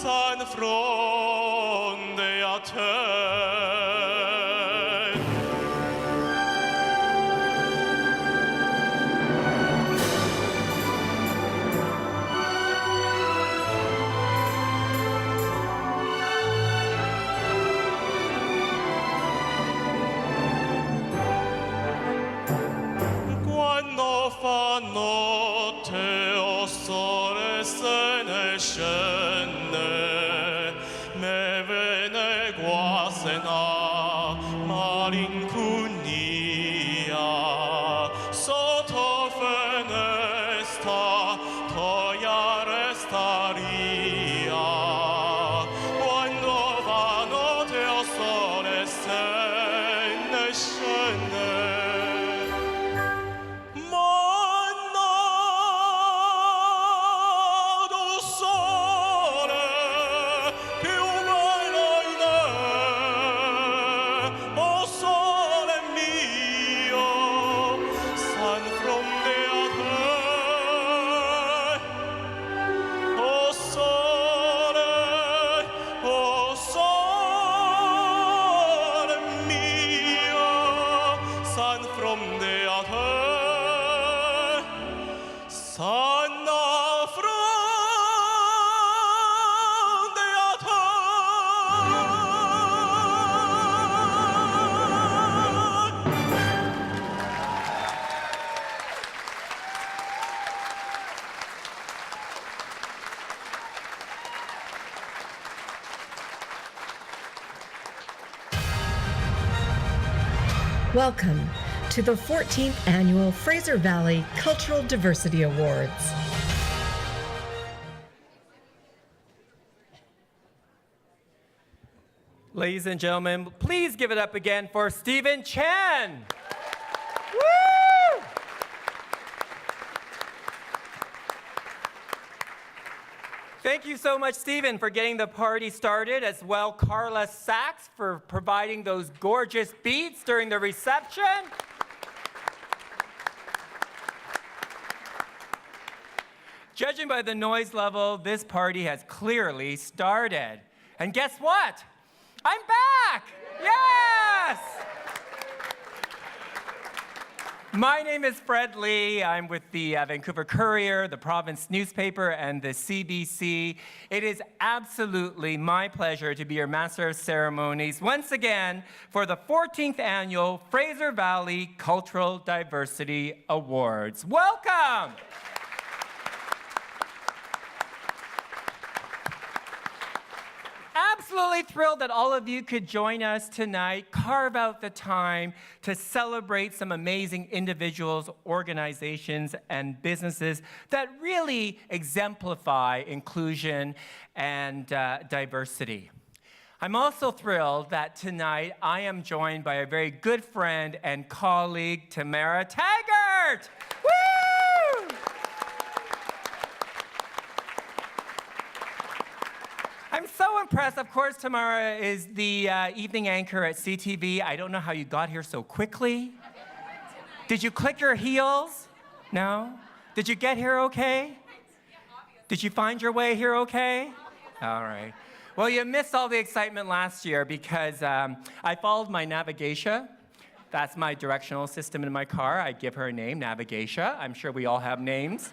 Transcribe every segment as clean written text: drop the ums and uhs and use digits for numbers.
San fronte a te. Quando fa notte o sole se ne scende, me vene guasena malincunia, sotto finestra toia restaria. Quando va notte o sole se ne scende, Welcome to the 14th Annual Fraser Valley Cultural Diversity Awards. Ladies and gentlemen, please give it up again for Stephen Chen. Woo! Thank you so much, Stephen, for getting the party started, as well Carla Sachs for providing those gorgeous beats during the reception. Judging by the noise level, this party has clearly started. And guess what? I'm back! Yes! My name is Fred Lee. I'm with the Vancouver Courier, the province newspaper, and the CBC. It is absolutely my pleasure to be your Master of Ceremonies once again for the 14th Annual Fraser Valley Cultural Diversity Awards. Welcome! Absolutely thrilled that all of you could join us tonight, carve out the time to celebrate some amazing individuals, organizations, and businesses that really exemplify inclusion and diversity. I'm also thrilled that tonight I am joined by a very good friend and colleague, Tamara Taggart. Woo! I'm so impressed. Of course, Tamara is the evening anchor at CTV. I don't know how you got here so quickly. Did you click your heels? No? Did you get here okay? Did you find your way here okay? All right. Well, you missed all the excitement last year because I followed my Navigatia. That's my directional system in my car. I give her a name, Navigatia. I'm sure we all have names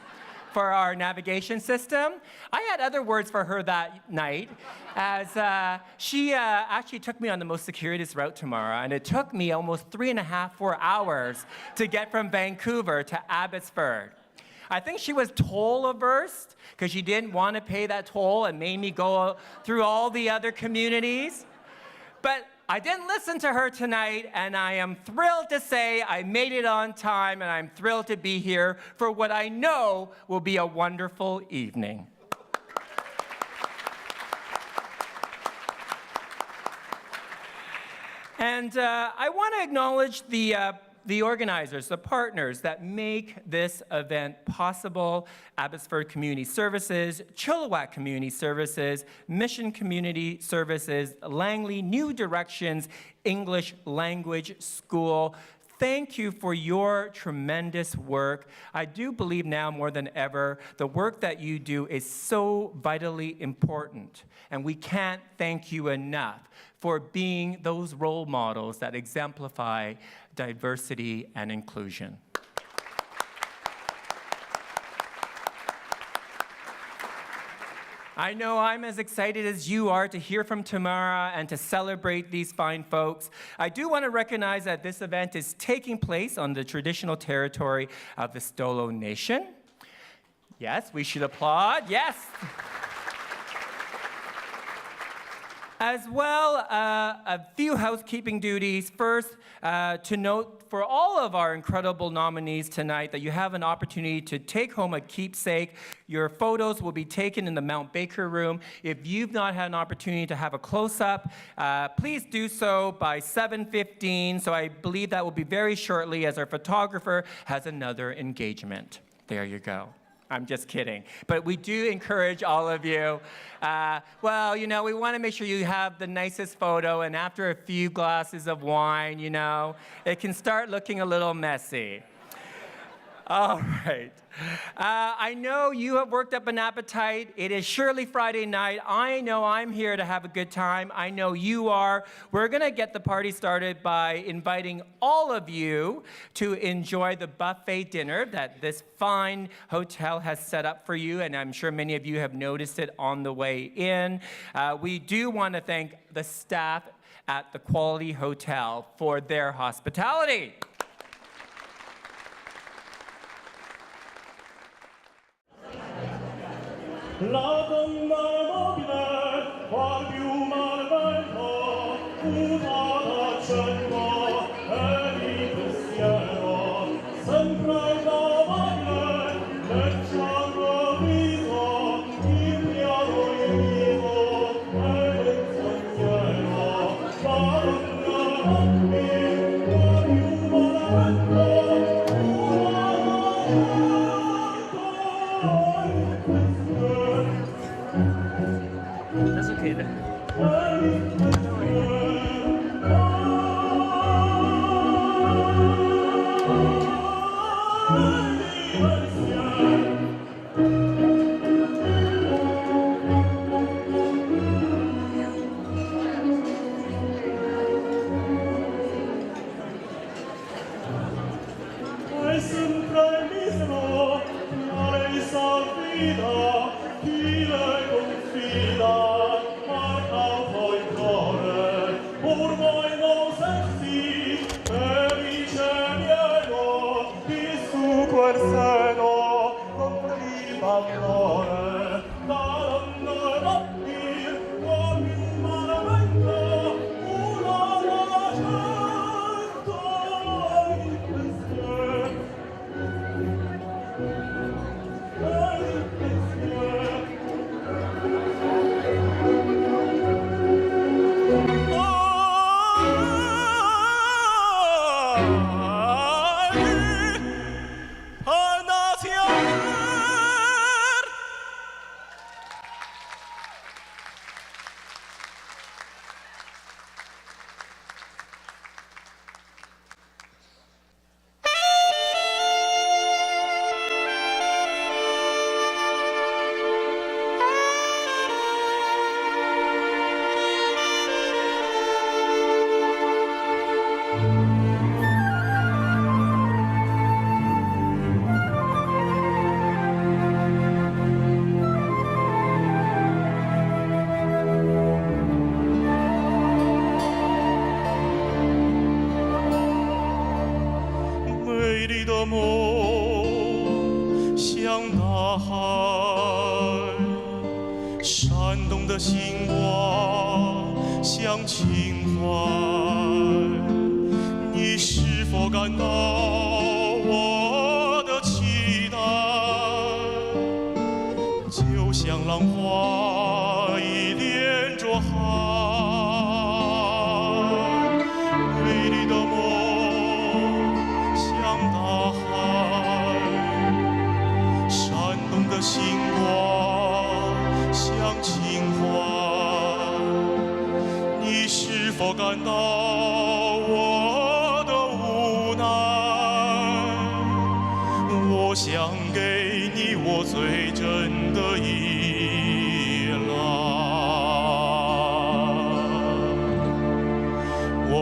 for our navigation system. I had other words for her that night, as she actually took me on the most circuitous route tomorrow, and it took me almost 4 hours to get from Vancouver to Abbotsford. I think she was toll averse because she didn't want to pay that toll and made me go through all the other communities. But I didn't listen to her tonight, and I am thrilled to say I made it on time, and I'm thrilled to be here for what I know will be a wonderful evening. And I want to acknowledge the organizers, the partners that make this event possible: Abbotsford Community Services, Chilliwack Community Services, Mission Community Services, Langley New Directions English Language School. Thank you for your tremendous work. I do believe now more than ever, the work that you do is so vitally important, and we can't thank you enough for being those role models that exemplify diversity and inclusion. I know I'm as excited as you are to hear from Tamara and to celebrate these fine folks. I do want to recognize that this event is taking place on the traditional territory of the Stolo Nation. Yes, we should applaud. Yes. As well, a few housekeeping duties. First, to note for all of our incredible nominees tonight that you have an opportunity to take home a keepsake. Your photos will be taken in the Mount Baker room. If you've not had an opportunity to have a close-up, please do so by 7:15. So I believe that will be very shortly as our photographer has another engagement. There you go. I'm just kidding. But we do encourage all of you. Well, you know, we want to make sure you have the nicest photo, and after a few glasses of wine, you know, it can start looking a little messy. All right. I know you have worked up an appetite. It is surely Friday night. I know I'm here to have a good time. I know you are. We're going to get the party started by inviting all of you to enjoy the buffet dinner that this fine hotel has set up for you, and I'm sure many of you have noticed it on the way in. We do want to thank the staff at the Quality Hotel for their hospitality. La donna mobile, qual piuma vento, mutata accendo, e di pensiero, sempre davanti, lecciando viso, il piano viso, e il sogniero. La donna mobile, qual piuma vento, That's okay then. È sempre il mismo, ma lei s'affida, chi le confida, marca un po' il cuore, ormai non senti, felice pieno, di su quel seno, non priva flore, da donna notti, con più malavento, una racento il pensiero.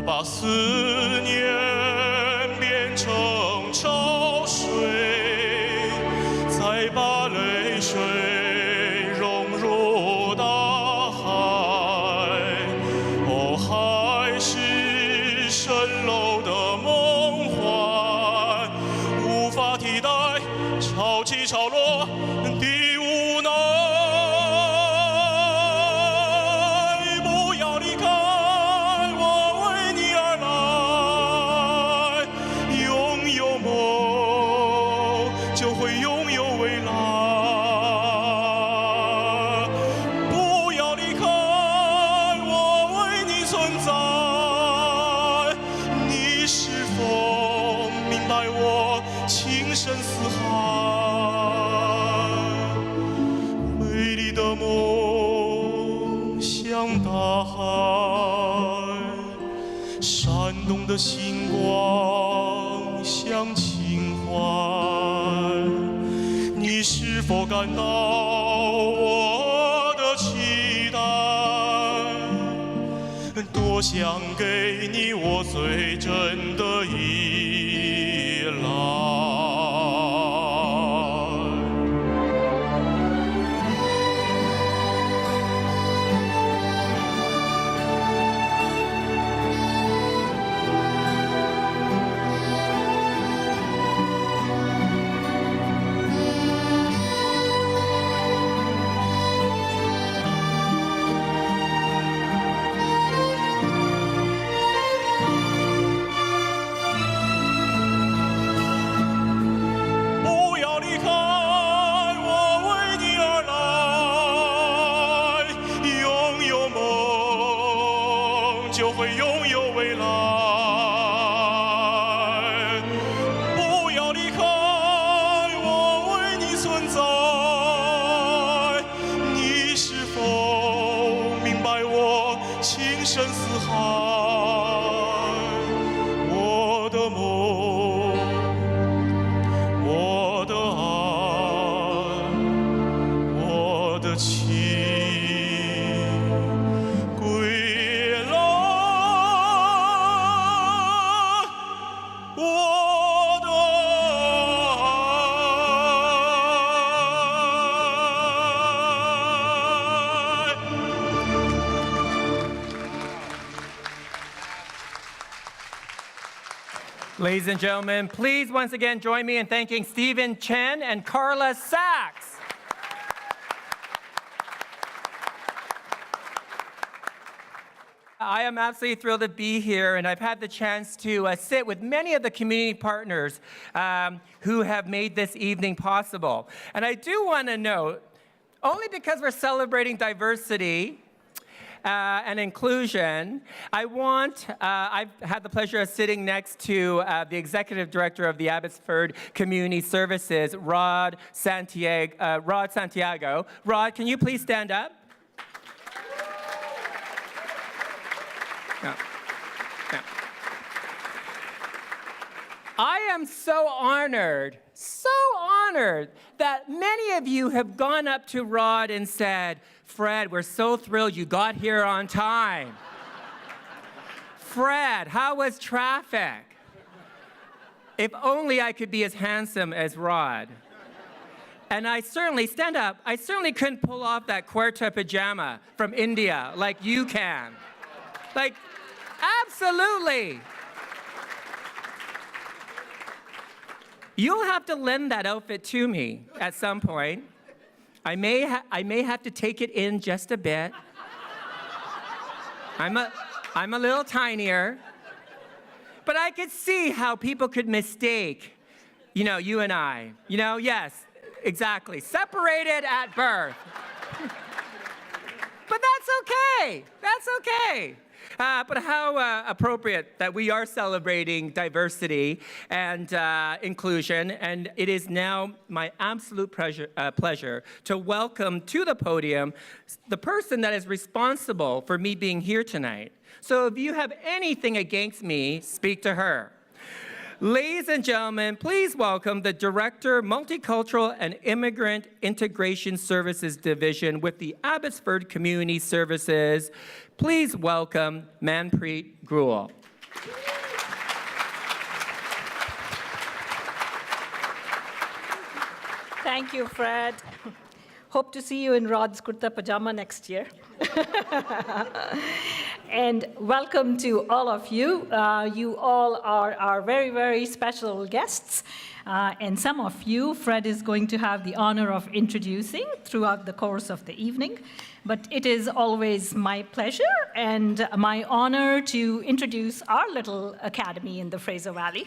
我把思念变成潮水，再把泪水融入大海。哦，海是蜃楼的梦幻，无法替代潮起潮落的无奈。不要离开，我为你而来。拥有梦，就会拥有未来。不要离开，我为你存在。你是否明白我情深似海？美丽的梦像大海，闪动的星光像情怀。你是否感到我的期待？多想给你我最真的依赖。不要离开，我为你而来。拥有梦，就会拥有未来。不要离开，我为你存在。你是否明白我情深似海？我的梦，我的爱，我的情归来，我的爱。Ladies and gentlemen, please once again join me in thanking Stephen Chen and Carla Sachs. I am absolutely thrilled to be here, and I've had the chance to sit with many of the community partners who have made this evening possible. And I do want to note, only because we're celebrating diversity and inclusion, I've had the pleasure of sitting next to the executive director of the Abbotsford Community Services, Rod Santiago. Rod, can you please stand up? Yeah. Yeah. I am so honored that many of you have gone up to Rod and said, Fred, we're so thrilled you got here on time. Fred, how was traffic? If only I could be as handsome as Rod. And I certainly couldn't pull off that kurta pajama from India like you can. Like, absolutely. You'll have to lend that outfit to me at some point. I may have to take it in just a bit. I'm a little tinier. But I could see how people could mistake, you and I. Yes, exactly. Separated at birth. But that's okay. That's okay. But how appropriate that we are celebrating diversity and inclusion. And it is now my absolute pleasure to welcome to the podium the person that is responsible for me being here tonight. So if you have anything against me, speak to her. Ladies and gentlemen, please welcome the Director, Multicultural and Immigrant Integration Services Division with the Abbotsford Community Services. Please welcome Manpreet Gruel. Thank you, Fred. Hope to see you in Rod's kurta pajama next year. And welcome to all of you. You all are our very, very special guests. And some of you, Fred is going to have the honor of introducing throughout the course of the evening. But it is always my pleasure and my honor to introduce our little academy in the Fraser Valley,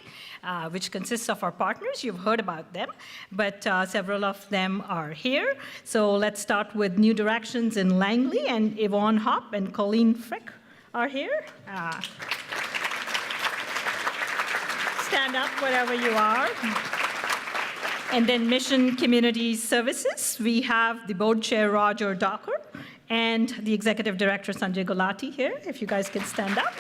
which consists of our partners. You've heard about them, but several of them are here. So let's start with New Directions in Langley, and Yvonne Hopp and Colleen Frick are here. Stand up wherever you are. And then Mission Community Services, we have the board chair, Roger Docker, and the executive director, Sanjay Gulati here, if you guys can stand up.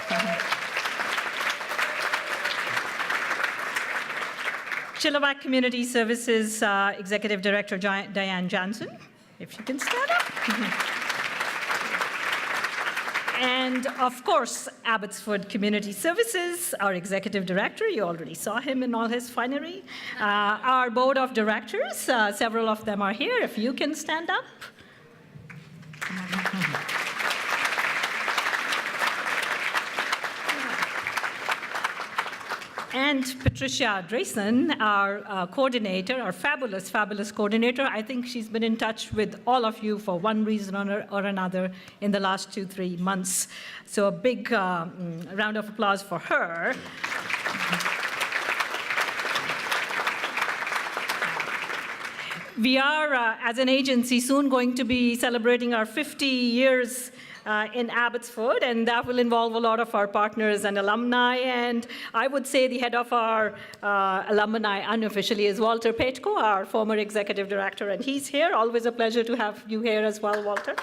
Chilliwack Community Services executive director, Diane Jansen, if you can stand up. And of course, Abbotsford Community Services, our executive director, you already saw him in all his finery. Our board of directors, several of them are here, if you can stand up. And Patricia Drayson, our coordinator, our fabulous, fabulous coordinator. I think she's been in touch with all of you for one reason or another in the last 2-3 months. So a big round of applause for her. We are, as an agency, soon going to be celebrating our 50 years in Abbotsford, and that will involve a lot of our partners and alumni. And I would say the head of our alumni unofficially is Walter Petko, our former executive director, and he's here. Always a pleasure to have you here as well, Walter.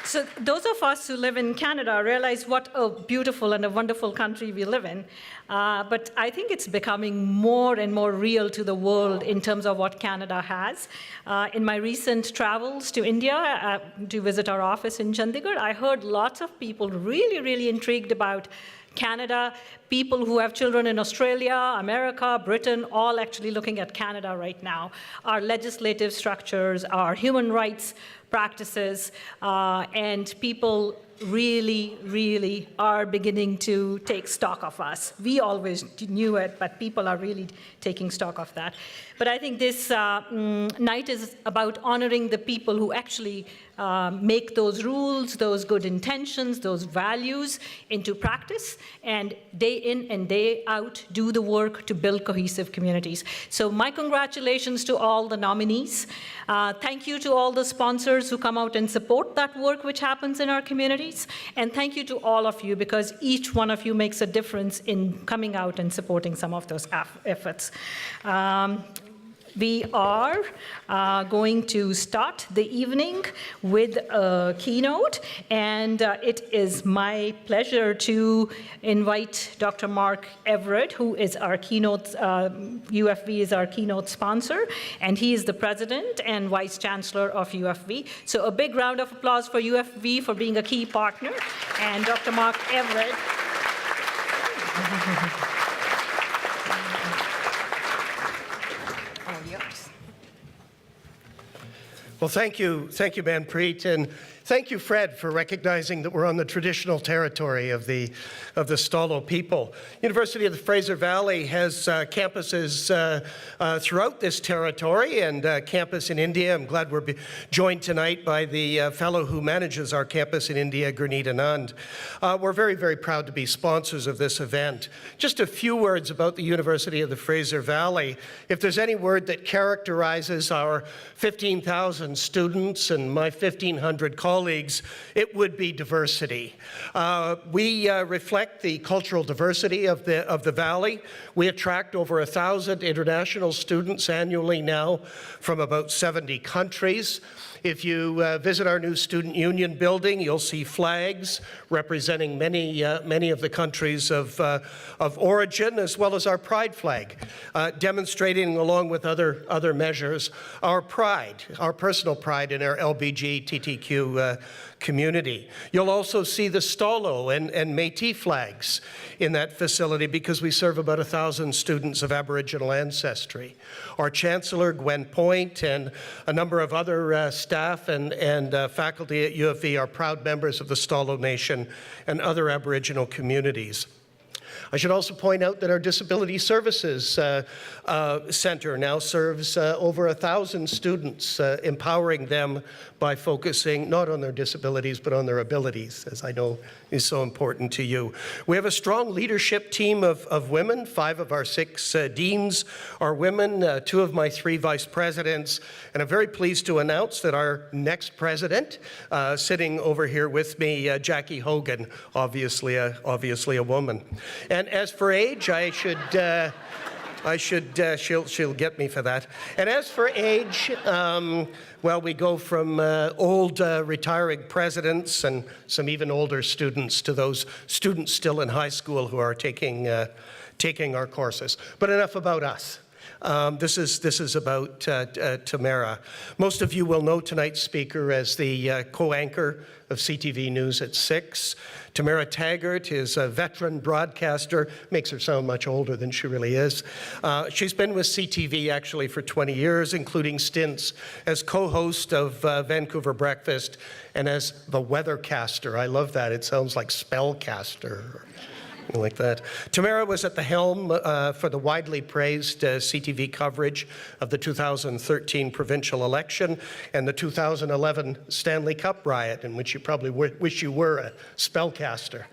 So those of us who live in Canada realize what a beautiful and a wonderful country we live in. But I think it's becoming more and more real to the world in terms of what Canada has. In my recent travels to India to visit our office in Chandigarh, I heard lots of people really, really intrigued about Canada, people who have children in Australia, America, Britain, all actually looking at Canada right now. Our legislative structures, our human rights practices, and people really, really are beginning to take stock of us. We always knew it, but people are really taking stock of that. But I think this night is about honoring the people who actually make those rules, those good intentions, those values into practice, and day in and day out do the work to build cohesive communities. So my congratulations to all the nominees. Thank you to all the sponsors who come out and support that work which happens in our communities. And thank you to all of you, because each one of you makes a difference in coming out and supporting some of those efforts. We are going to start the evening with a keynote, and it is my pleasure to invite Dr. Mark Everett, who is our keynote, UFV is our keynote sponsor, and he is the president and vice chancellor of UFV. So a big round of applause for UFV for being a key partner, and Dr. Mark Everett. Well, thank you, Manpreet, and thank you, Fred, for recognizing that we're on the traditional territory of the Stalo people. University of the Fraser Valley has campuses throughout this territory, and campus in India. I'm glad we're joined tonight by the fellow who manages our campus in India, Gurneet Anand. We're very, very proud to be sponsors of this event. Just a few words about the University of the Fraser Valley. If there's any word that characterizes our 15,000 students and my 1,500 colleagues, it would be diversity. We reflect the cultural diversity of the Valley. We attract over 1,000 international students annually now from about 70 countries. If you visit our new Student Union building, you'll see flags representing many of the countries of origin, as well as our pride flag, demonstrating, along with other measures, our pride, our personal pride in our LBGTQ community. You'll also see the Stolo and Métis flags in that facility because we serve about 1,000 students of Aboriginal ancestry. Our Chancellor, Gwen Point, and a number of other staff and faculty at U of V are proud members of the Stolo Nation and other Aboriginal communities. I should also point out that our Disability Services Center now serves over 1,000 students, empowering them by focusing not on their disabilities, but on their abilities, as I know is so important to you. We have a strong leadership team of women. 5 of our 6 deans are women, 2 of my 3 vice presidents, and I'm very pleased to announce that our next president, sitting over here with me, Jackie Hogan, obviously a woman. And as for age, she'll get me for that. And as for age, well, we go from old retiring presidents and some even older students to those students still in high school who are taking our courses. But enough about us. This is about Tamara. Most of you will know tonight's speaker as the co-anchor of CTV News at 6. Tamara Taggart is a veteran broadcaster, makes her sound much older than she really is. She's been with CTV actually for 20 years, including stints as co-host of Vancouver Breakfast and as the weathercaster. I love that. It sounds like spellcaster. Like that. Tamara was at the helm for the widely praised CTV coverage of the 2013 provincial election and the 2011 Stanley Cup riot, in which you probably wish you were a spellcaster.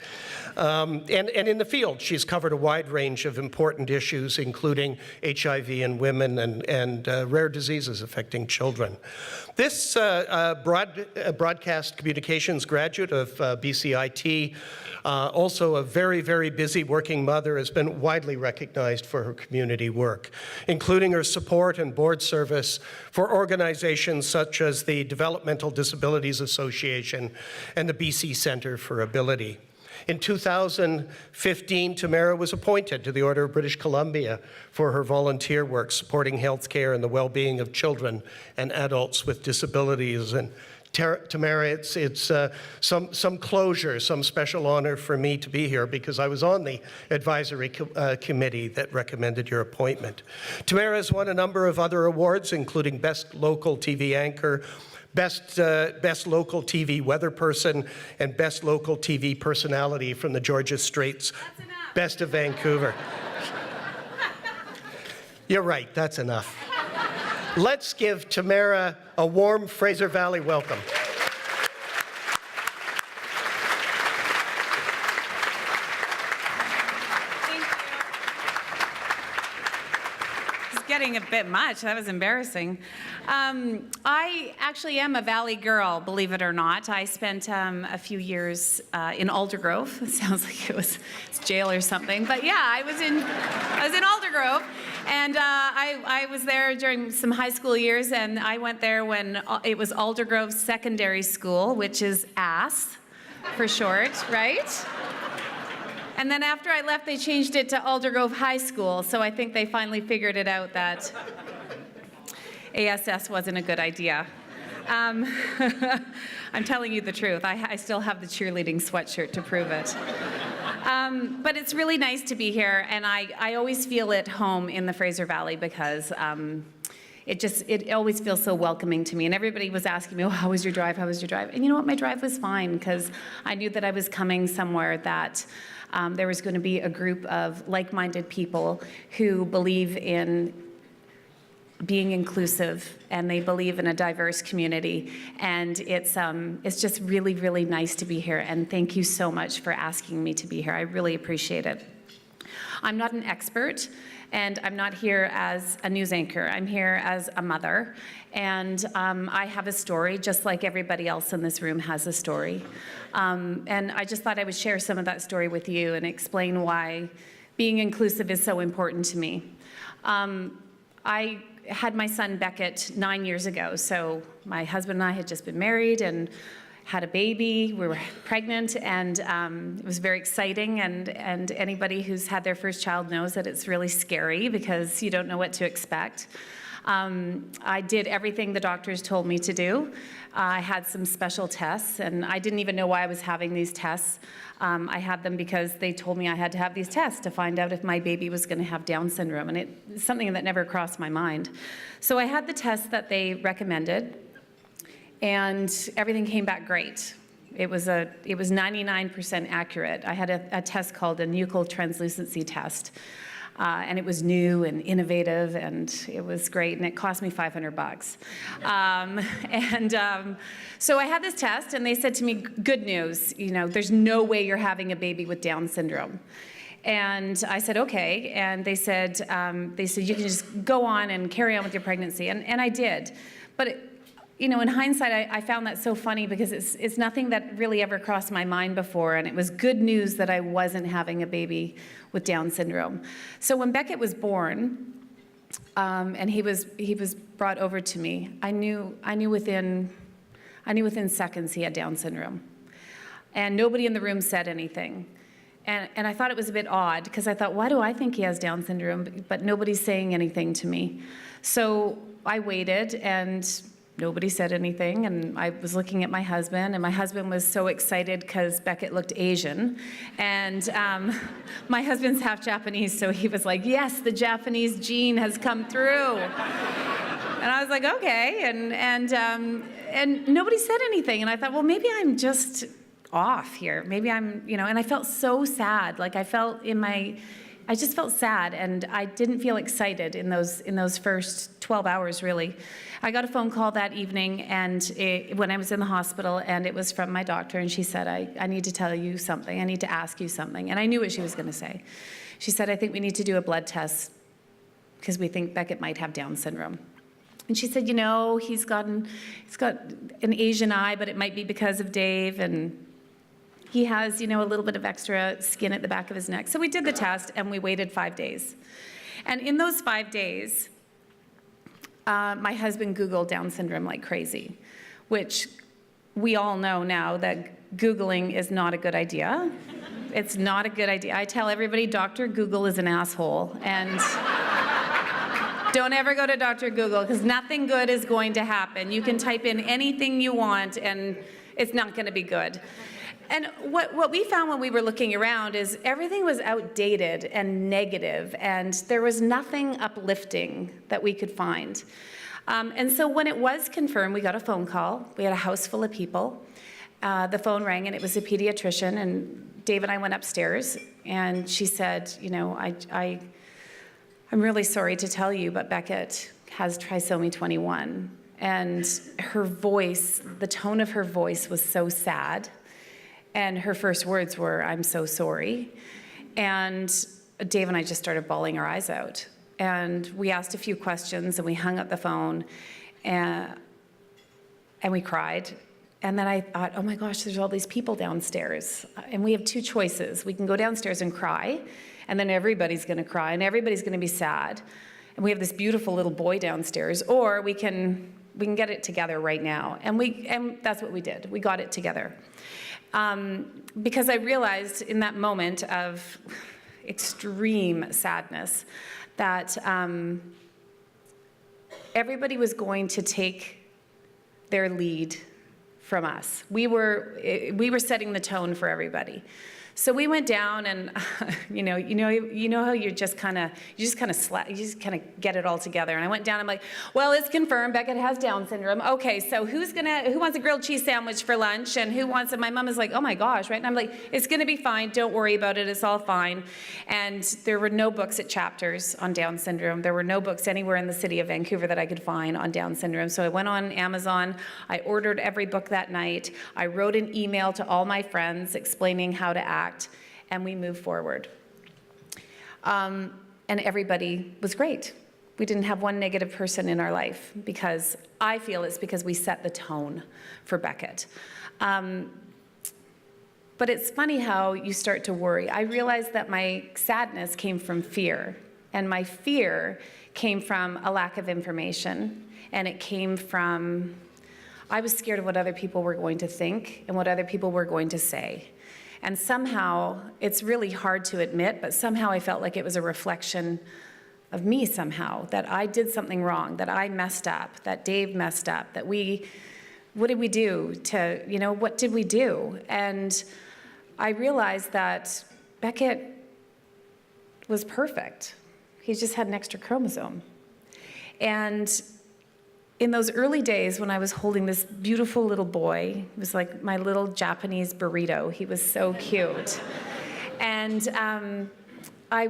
And in the field, she's covered a wide range of important issues, including HIV in women and rare diseases affecting children. This broadcast communications graduate of BCIT, also a very, very busy working mother, has been widely recognized for her community work, including her support and board service for organizations such as the Developmental Disabilities Association and the BC Centre for Ability. In 2015, Tamara was appointed to the Order of British Columbia for her volunteer work supporting healthcare and the well-being of children and adults with disabilities. And Tamara, it's some closure, some special honor for me to be here because I was on the advisory committee that recommended your appointment. Tamara has won a number of other awards, including Best Local TV Anchor, Best Local TV Weather Person, and Best Local TV Personality from the Georgia Straits Best of Vancouver. You're right, that's enough. Let's give Tamara a warm Fraser Valley welcome. Thank you. It's getting a bit much. That was embarrassing. I actually am a Valley girl, believe it or not. I spent a few years in Aldergrove. It sounds like it's jail or something, but yeah, I was in Aldergrove, and I was there during some high school years, and I went there when it was Aldergrove Secondary School, which is ASS for short, right? And then after I left, they changed it to Aldergrove High School, so I think they finally figured it out that ASS wasn't a good idea. I'm telling you the truth. I still have the cheerleading sweatshirt to prove it. But it's really nice to be here, and I always feel at home in the Fraser Valley because it always feels so welcoming to me. And everybody was asking me, oh, how was your drive? How was your drive? And you know what? My drive was fine because I knew that I was coming somewhere that there was going to be a group of like-minded people who believe in being inclusive, and they believe in a diverse community. And it's just really, really nice to be here. And thank you so much for asking me to be here. I really appreciate it. I'm not an expert, and I'm not here as a news anchor. I'm here as a mother. And I have a story, just like everybody else in this room has a story. And I just thought I would share some of that story with you and explain why being inclusive is so important to me. I had my son Beckett 9 years ago. So my husband and I had just been married and had a baby. We were pregnant, and it was very exciting. And anybody who's had their first child knows that it's really scary because you don't know what to expect. I did everything the doctors told me to do. I had some special tests, and I didn't even know why I was having these tests. I had them because they told me I had to have these tests to find out if my baby was going to have Down syndrome, and it's something that never crossed my mind. So I had the tests that they recommended, and everything came back great. It was 99% accurate. I had a test called a nuchal translucency test. And it was new and innovative, and it was great, and it cost me $500. So I had this test, and they said to me, good news, there's no way you're having a baby with Down syndrome. And I said, okay, and they said you can just go on and carry on with your pregnancy, and I did. But in hindsight, I found that so funny because it's nothing that really ever crossed my mind before, and it was good news that I wasn't having a baby with Down syndrome. So when Beckett was born, and he was brought over to me, I knew within seconds he had Down syndrome, and nobody in the room said anything. And I thought it was a bit odd because I thought, why do I think he has Down syndrome, but nobody's saying anything to me? So I waited, and nobody said anything, and I was looking at my husband, and my husband was so excited because Beckett looked Asian, and my husband's half Japanese, so he was like, yes, the Japanese gene has come through. And I was like, okay, and nobody said anything, and I thought, well, maybe I'm just off here. Maybe I'm, and I felt so sad. Like I just felt sad, and I didn't feel excited in those first 12 hours, really. I got a phone call that evening, and when I was in the hospital, and it was from my doctor, and she said, I need to tell you something. I need to ask you something. And I knew what she was going to say. She said, I think we need to do a blood test because we think Beckett might have Down syndrome. And she said, he's got an Asian eye, but it might be because of Dave, and he has, a little bit of extra skin at the back of his neck. So we did the test, and we waited 5 days. And in those 5 days, my husband Googled Down syndrome like crazy, which we all know now that Googling is not a good idea. It's not a good idea. I tell everybody Dr. Google is an asshole, and don't ever go to Dr. Google because nothing good is going to happen. You can type in anything you want, and it's not going to be good. And what we found when we were looking around is everything was outdated and negative, and there was nothing uplifting that we could find. And so when it was confirmed, we got a phone call. We had a house full of people. The phone rang, and it was a pediatrician, and Dave and I went upstairs, and she said, I'm really sorry to tell you, but Beckett has trisomy 21. And her voice, the tone of her voice was so sad. And her first words were, I'm so sorry. And Dave and I just started bawling our eyes out. And we asked a few questions, and we hung up the phone, and we cried. And then I thought, oh my gosh, there's all these people downstairs. And we have two choices. We can go downstairs and cry, and then everybody's gonna cry, and everybody's gonna be sad. And we have this beautiful little boy downstairs, or we can get it together right now. And that's what we did. We got it together. Because I realized in that moment of extreme sadness that everybody was going to take their lead from us. We were setting the tone for everybody. So we went down, and you know how you just kind of get it all together. And I went down. I'm like, well, it's confirmed. Beckett has Down syndrome. Okay, so who wants a grilled cheese sandwich for lunch, and who wants it? My mom is like, oh my gosh, right? And I'm like, it's gonna be fine. Don't worry about it. It's all fine. And there were no books at Chapters on Down syndrome. There were no books anywhere in the city of Vancouver that I could find on Down syndrome. So I went on Amazon. I ordered every book that night. I wrote an email to all my friends explaining how to act. And we moved forward. And everybody was great. We didn't have one negative person in our life, because I feel it's because we set the tone for Beckett. But it's funny how you start to worry. I realized that my sadness came from fear, and my fear came from a lack of information, and it came from, I was scared of what other people were going to think and what other people were going to say. And somehow, it's really hard to admit, but somehow I felt like it was a reflection of me somehow, that I did something wrong, that I messed up, that Dave messed up, that what did we do to, what did we do? And I realized that Beckett was perfect. He just had an extra chromosome. And in those early days when I was holding this beautiful little boy, he was like my little Japanese burrito. He was so cute. And I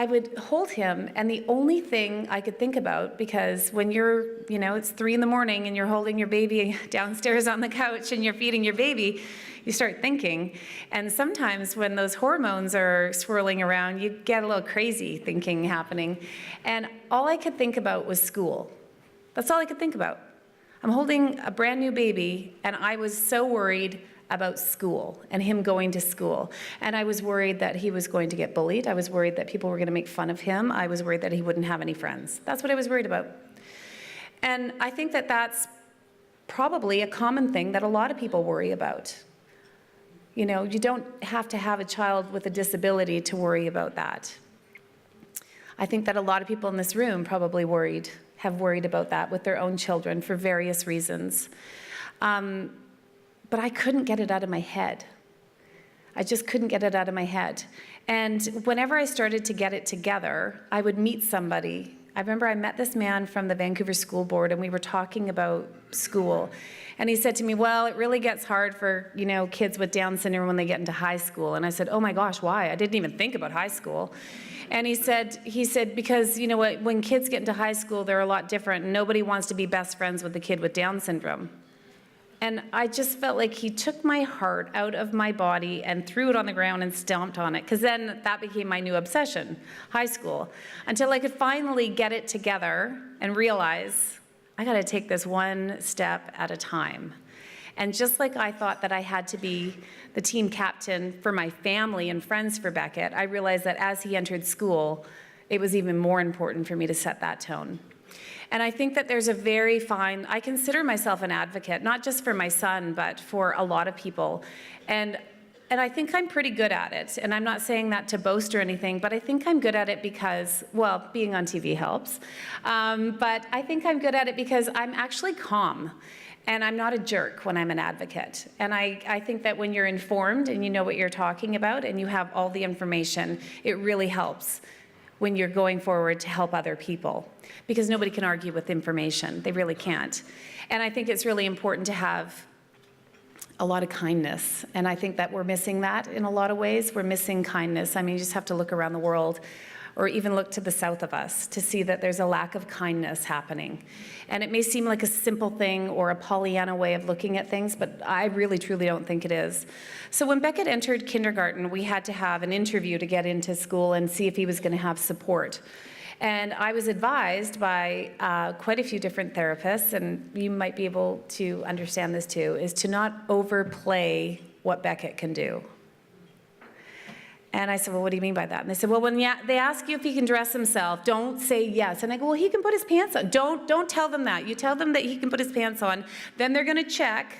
would hold him, and the only thing I could think about, because when you're, it's 3 a.m. and you're holding your baby downstairs on the couch and you're feeding your baby, you start thinking. And sometimes when those hormones are swirling around, you get a little crazy thinking happening. And all I could think about was school. That's all I could think about. I'm holding a brand new baby, and I was so worried about school and him going to school. And I was worried that he was going to get bullied. I was worried that people were going to make fun of him. I was worried that he wouldn't have any friends. That's what I was worried about. And I think that that's probably a common thing that a lot of people worry about. You don't have to have a child with a disability to worry about that. I think that a lot of people in this room probably have worried about that with their own children for various reasons. But I couldn't get it out of my head. I just couldn't get it out of my head. And whenever I started to get it together, I would meet somebody. I remember I met this man from the Vancouver School Board, and we were talking about school. And he said to me, well, it really gets hard for, kids with Down syndrome when they get into high school. And I said, oh my gosh, why? I didn't even think about high school. And he said, because when kids get into high school, they're a lot different, and nobody wants to be best friends with the kid with Down syndrome. And I just felt like he took my heart out of my body and threw it on the ground and stomped on it, because then that became my new obsession, high school, until I could finally get it together and realize I got to take this one step at a time. And just like I thought that I had to be the team captain for my family and friends for Beckett, I realized that as he entered school, it was even more important for me to set that tone. And I think that there's a very fine, I consider myself an advocate, not just for my son, but for a lot of people. And I think I'm pretty good at it. And I'm not saying that to boast or anything, but I think I'm good at it because, well, being on TV helps. But I think I'm good at it because I'm actually calm. And I'm not a jerk when I'm an advocate. And I think that when you're informed and you know what you're talking about and you have all the information, it really helps when you're going forward to help other people, because nobody can argue with information. They really can't. And I think it's really important to have a lot of kindness. And I think that we're missing that in a lot of ways. We're missing kindness. I mean, you just have to look around the world, or even look to the south of us, to see that there's a lack of kindness happening. And it may seem like a simple thing or a Pollyanna way of looking at things, but I really, truly don't think it is. So when Beckett entered kindergarten, we had to have an interview to get into school and see if he was going to have support. And I was advised by quite a few different therapists, and you might be able to understand this too, is to not overplay what Beckett can do. And I said, well, what do you mean by that? And they said, well, when they ask you if he can dress himself, don't say yes. And I go, well, he can put his pants on. Don't tell them that. You tell them that he can put his pants on. Then they're going to check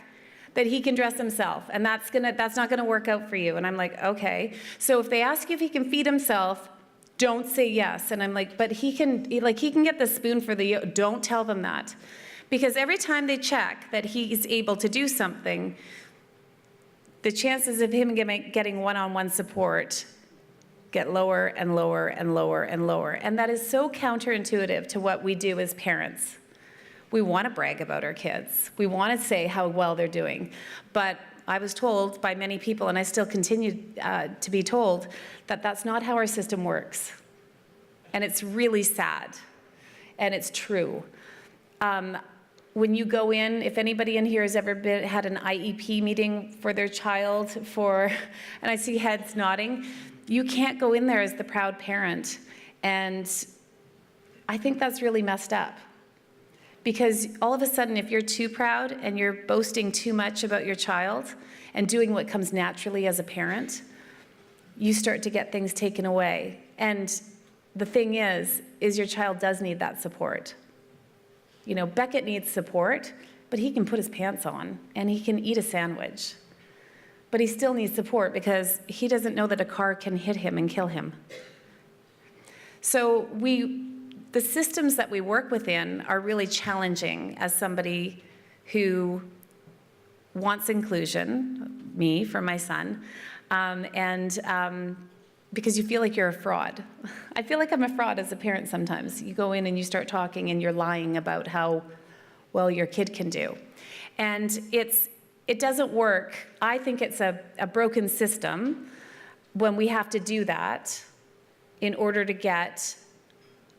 that he can dress himself. And that's not going to work out for you. And I'm like, okay. So if they ask you if he can feed himself, don't say yes. And I'm like, but he can get the spoon for the, don't tell them that. Because every time they check that he's able to do something, the chances of him getting one-on-one support get lower and lower and lower and lower. And that is so counterintuitive to what we do as parents. We want to brag about our kids. We want to say how well they're doing. But I was told by many people, and I still continue to be told, that that's not how our system works. And it's really sad. And it's true. When you go in, if anybody in here has ever had an IEP meeting for their child, and I see heads nodding, you can't go in there as the proud parent. And I think that's really messed up. Because all of a sudden, if you're too proud and you're boasting too much about your child and doing what comes naturally as a parent, you start to get things taken away. And the thing is your child does need that support. You know, Beckett needs support, but he can put his pants on and he can eat a sandwich. But he still needs support because he doesn't know that a car can hit him and kill him. So the systems that we work within are really challenging as somebody who wants inclusion, me, for my son, because you feel like you're a fraud. I feel like I'm a fraud as a parent sometimes. You go in and you start talking and you're lying about how well your kid can do. And it doesn't work. I think it's a broken system when we have to do that in order to get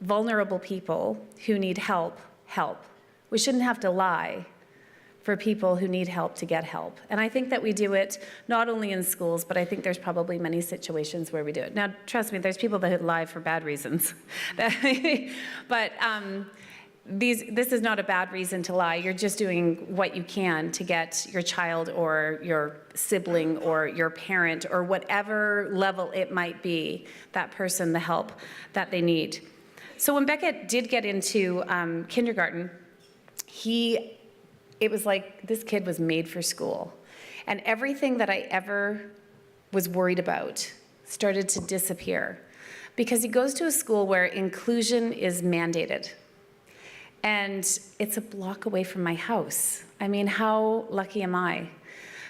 vulnerable people who need help. We shouldn't have to lie for people who need help to get help. And I think that we do it not only in schools, but I think there's probably many situations where we do it. Now, trust me, there's people that lie for bad reasons. But this is not a bad reason to lie. You're just doing what you can to get your child or your sibling or your parent or whatever level it might be, that person, the help that they need. So when Beckett did get into kindergarten, it was like this kid was made for school. And everything that I ever was worried about started to disappear because he goes to a school where inclusion is mandated. And it's a block away from my house. I mean, how lucky am I?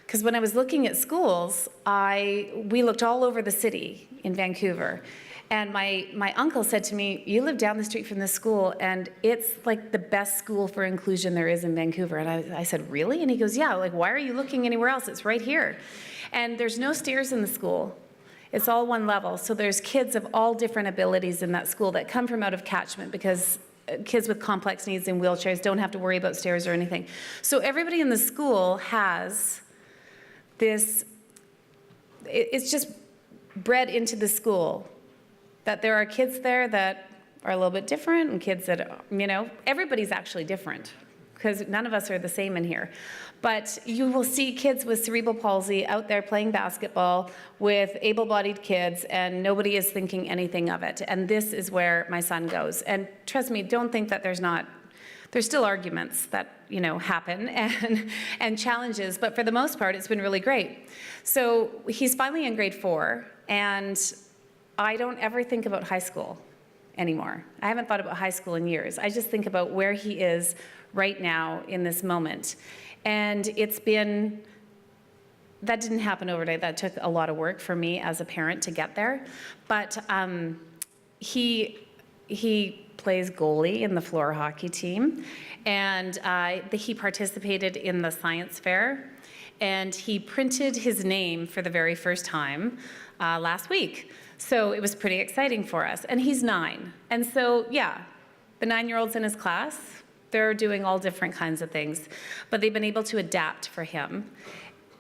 Because when I was looking at schools, we looked all over the city in Vancouver. And my uncle said to me, you live down the street from this school, and it's like the best school for inclusion there is in Vancouver. And I said, really? And he goes, yeah, like, why are you looking anywhere else? It's right here. And there's no stairs in the school. It's all one level. So there's kids of all different abilities in that school that come from out of catchment because kids with complex needs in wheelchairs don't have to worry about stairs or anything. So everybody in the school has this, it's just bred into the school that there are kids there that are a little bit different and kids that, everybody's actually different because none of us are the same in here. But you will see kids with cerebral palsy out there playing basketball with able-bodied kids, and nobody is thinking anything of it. And this is where my son goes. And trust me, don't think that there's still arguments that, happen and challenges, but for the most part, it's been really great. So he's finally in grade 4, and I don't ever think about high school anymore. I haven't thought about high school in years. I just think about where he is right now in this moment. And that didn't happen overnight. That took a lot of work for me as a parent to get there. But he plays goalie in the floor hockey team. And he participated in the science fair. And he printed his name for the very first time last week. So it was pretty exciting for us. And he's 9. And so, yeah, the 9-year-olds in his class, they're doing all different kinds of things. But they've been able to adapt for him.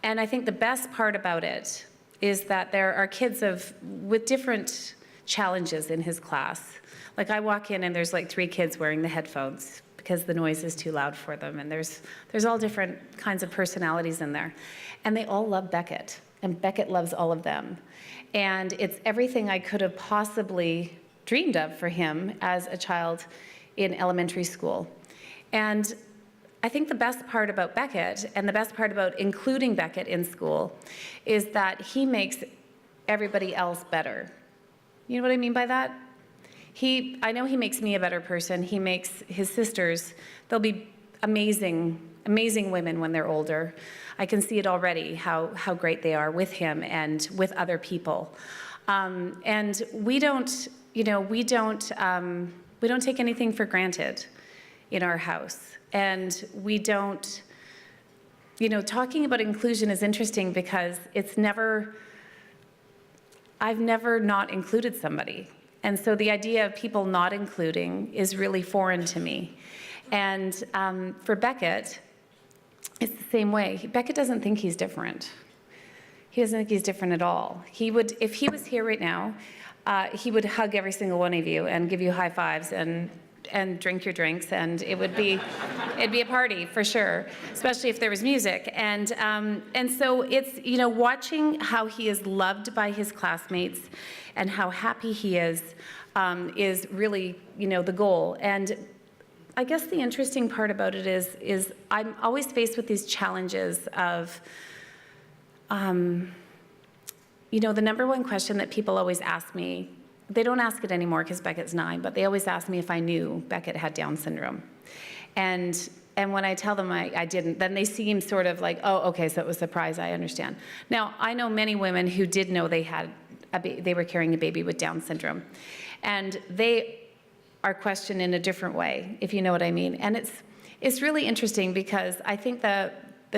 And I think the best part about it is that there are kids with different challenges in his class. Like I walk in and there's like 3 kids wearing the headphones because the noise is too loud for them. And there's all different kinds of personalities in there. And they all love Beckett. And Beckett loves all of them. And it's everything I could have possibly dreamed of for him as a child in elementary school. And I think the best part about Beckett, and the best part about including Beckett in school, is that he makes everybody else better. You know what I mean by that? I know he makes me a better person. He makes his sisters, they'll be amazing, amazing women when they're older. I can see it already, how great they are with him and with other people. And we don't take anything for granted in our house. And we don't, talking about inclusion is interesting because I've never not included somebody. And so the idea of people not including is really foreign to me. And for Beckett, it's the same way. Beckett doesn't think he's different. He doesn't think he's different at all. If he was here right now, he would hug every single one of you and give you high fives and drink your drinks, and it'd be a party for sure, especially if there was music. And so it's, watching how he is loved by his classmates and how happy he is really, the goal. And I guess the interesting part about it is I'm always faced with these challenges of, the number one question that people always ask me they don't ask it anymore because Beckett's 9, but they always ask me if I knew Beckett had Down syndrome. And when I tell them I didn't, then they seem sort of like, oh, okay, so it was a surprise, I understand. Now, I know many women who did know they were carrying a baby with Down syndrome. And they are questioned in a different way, if you know what I mean. And it's really interesting because I think the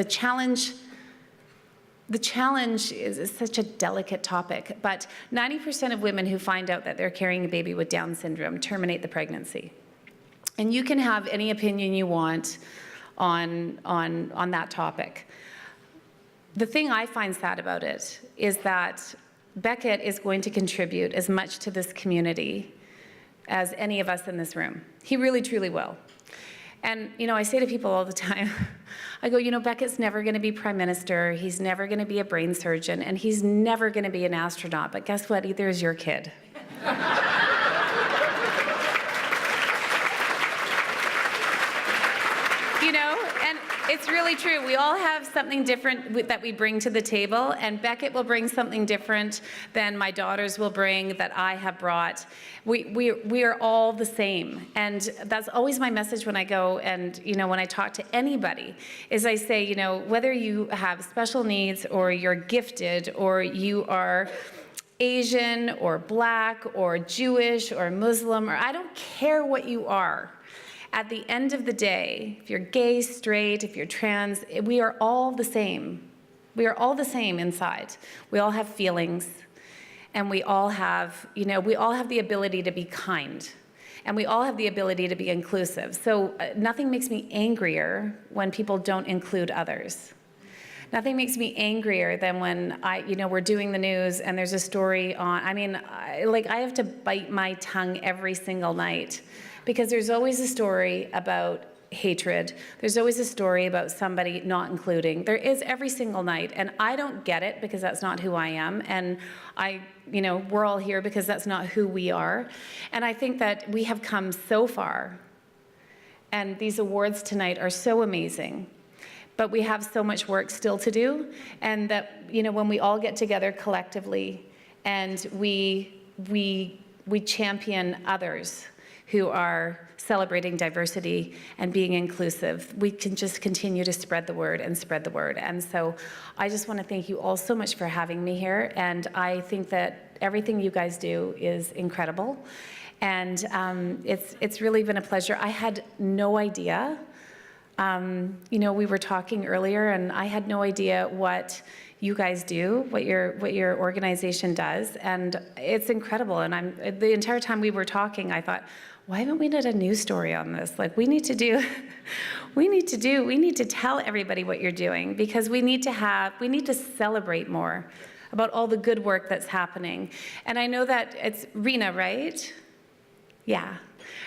challenge is such a delicate topic, but 90% of women who find out that they're carrying a baby with Down syndrome terminate the pregnancy. And you can have any opinion you want on that topic. The thing I find sad about it is that Beckett is going to contribute as much to this community as any of us in this room. He really, truly will. And, I say to people all the time, I go, Beckett's never going to be prime minister, he's never going to be a brain surgeon, and he's never going to be an astronaut, but guess what? Either is your kid. And it's really true. We all have something different that we bring to the table, and Beckett will bring something different than my daughters will bring, that I have brought. We are all the same, and that's always my message when I go and, when I talk to anybody, is I say, whether you have special needs or you're gifted or you are Asian or Black or Jewish or Muslim, or I don't care what you are. At the end of the day, if you're gay, straight, if you're trans, we are all the same. We are all the same inside. We all have feelings, and we all have the ability to be kind, and we all have the ability to be inclusive. So nothing makes me angrier when people don't include others. Nothing makes me angrier than when we're doing the news and there's a story on, I have to bite my tongue every single night, because there's always a story about hatred. There's always a story about somebody not including. There is every single night, and I don't get it because that's not who I am, and we're all here because that's not who we are. And I think that we have come so far, and these awards tonight are so amazing, but we have so much work still to do, and that, when we all get together collectively and we champion others who are celebrating diversity and being inclusive, we can just continue to spread the word and spread the word. And so I just want to thank you all so much for having me here. And I think that everything you guys do is incredible. And it's really been a pleasure. I had no idea. We were talking earlier, and I had no idea what you guys do, what your organization does, and it's incredible. And the entire time we were talking, I thought, why haven't we done a news story on this? Like, we need to tell everybody what you're doing, because we need to celebrate more about all the good work that's happening. And I know that it's Rena, right? Yeah.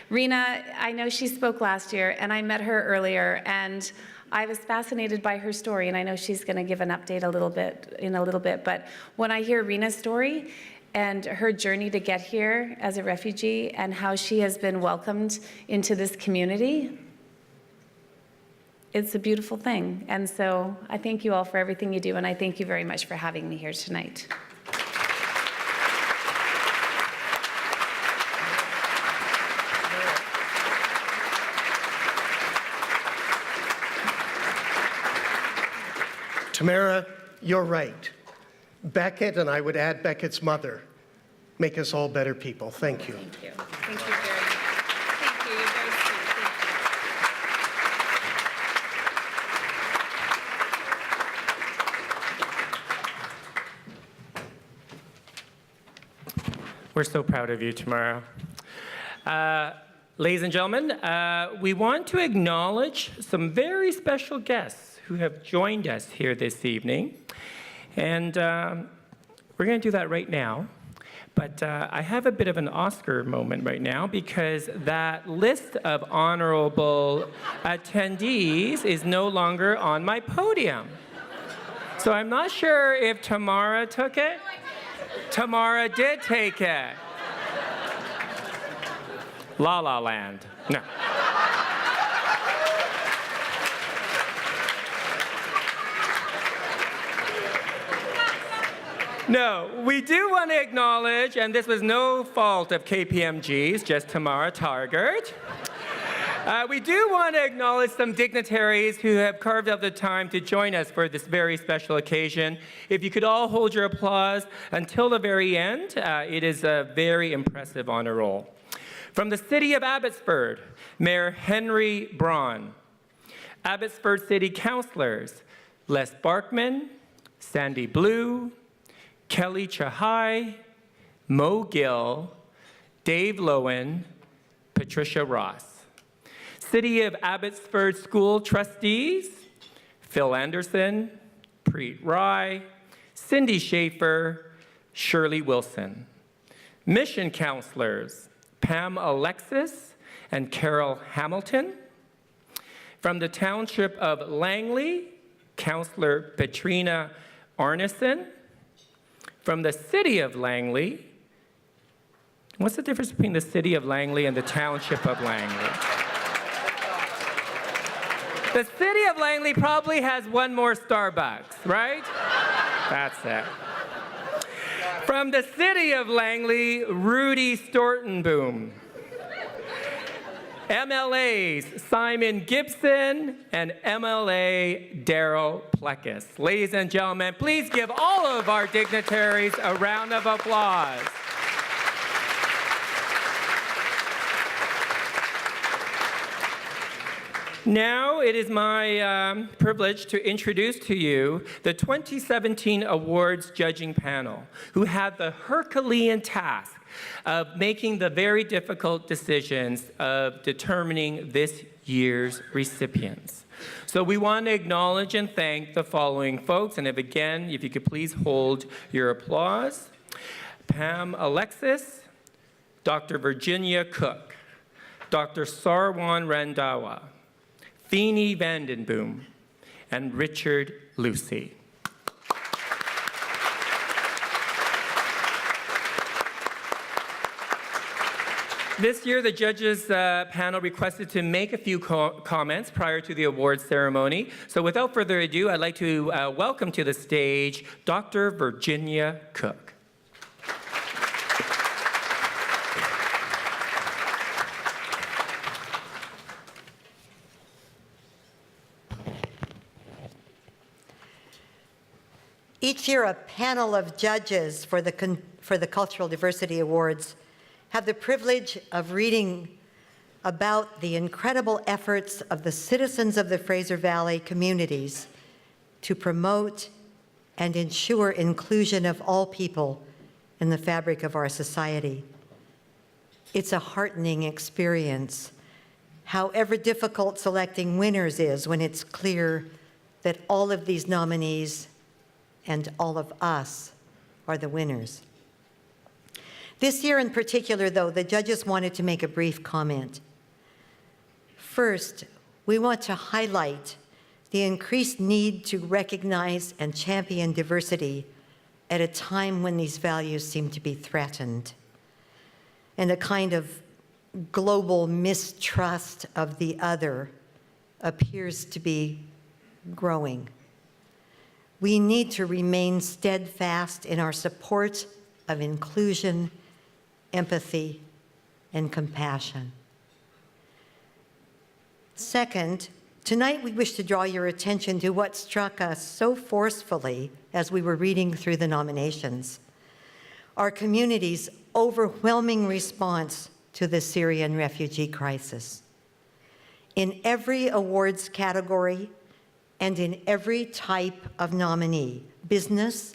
Rena, I know she spoke last year, and I met her earlier, and I was fascinated by her story, and I know she's going to give an update in a little bit, but when I hear Rena's story and her journey to get here as a refugee and how she has been welcomed into this community, it's a beautiful thing. And so I thank you all for everything you do, and I thank you very much for having me here tonight. Tamara, you're right. Beckett, and I would add Beckett's mother, make us all better people. Thank you. Thank you. Thank you very much. Thank you. You're very sweet. We're so proud of you, Tamara. Ladies and gentlemen, we want to acknowledge some very special guests who have joined us here this evening. And we're going to do that right now. But I have a bit of an Oscar moment right now, because that list of honorable attendees is no longer on my podium. So I'm not sure if Tamara took it. Tamara did take it. La La Land. No. No, we do want to acknowledge, and this was no fault of KPMG's, just Tamara Targert. We do want to acknowledge some dignitaries who have carved out the time to join us for this very special occasion. If you could all hold your applause until the very end, it is a very impressive honor roll. From the city of Abbotsford, Mayor Henry Braun. Abbotsford City Councillors, Les Barkman, Sandy Blue, Kelly Chahai, Mo Gill, Dave Lowen, Patricia Ross. City of Abbotsford School Trustees, Phil Anderson, Preet Rai, Cindy Schaefer, Shirley Wilson. Mission Counselors, Pam Alexis and Carol Hamilton. From the Township of Langley, Councillor Petrina Arneson. From the City of Langley, what's the difference between the City of Langley and the Township of Langley? The City of Langley probably has one more Starbucks, right? That's it. From the City of Langley, Rudy Stortenboom. MLAs Simon Gibson and MLA Daryl Plekas. Ladies and gentlemen, please give all of our dignitaries a round of applause. Now it is my privilege to introduce to you the 2017 Awards Judging Panel, who had the Herculean task of making the very difficult decisions of determining this year's recipients. So we want to acknowledge and thank the following folks, and if you could please hold your applause. Pam Alexis, Dr. Virginia Cook, Dr. Sarwan Randhawa, Feenie Vandenboom, and Richard Lucy. This year, the judges panel requested to make a few comments prior to the awards ceremony. So without further ado, I'd like to welcome to the stage Dr. Virginia Cook. Each year, a panel of judges for the Cultural Diversity Awards have the privilege of reading about the incredible efforts of the citizens of the Fraser Valley communities to promote and ensure inclusion of all people in the fabric of our society. It's a heartening experience, however difficult selecting winners is when it's clear that all of these nominees and all of us are the winners. This year in particular, though, the judges wanted to make a brief comment. First, we want to highlight the increased need to recognize and champion diversity at a time when these values seem to be threatened, and a kind of global mistrust of the other appears to be growing. We need to remain steadfast in our support of inclusion, empathy, and compassion. Second, tonight we wish to draw your attention to what struck us so forcefully as we were reading through the nominations: our community's overwhelming response to the Syrian refugee crisis. In every awards category, and in every type of nominee, business,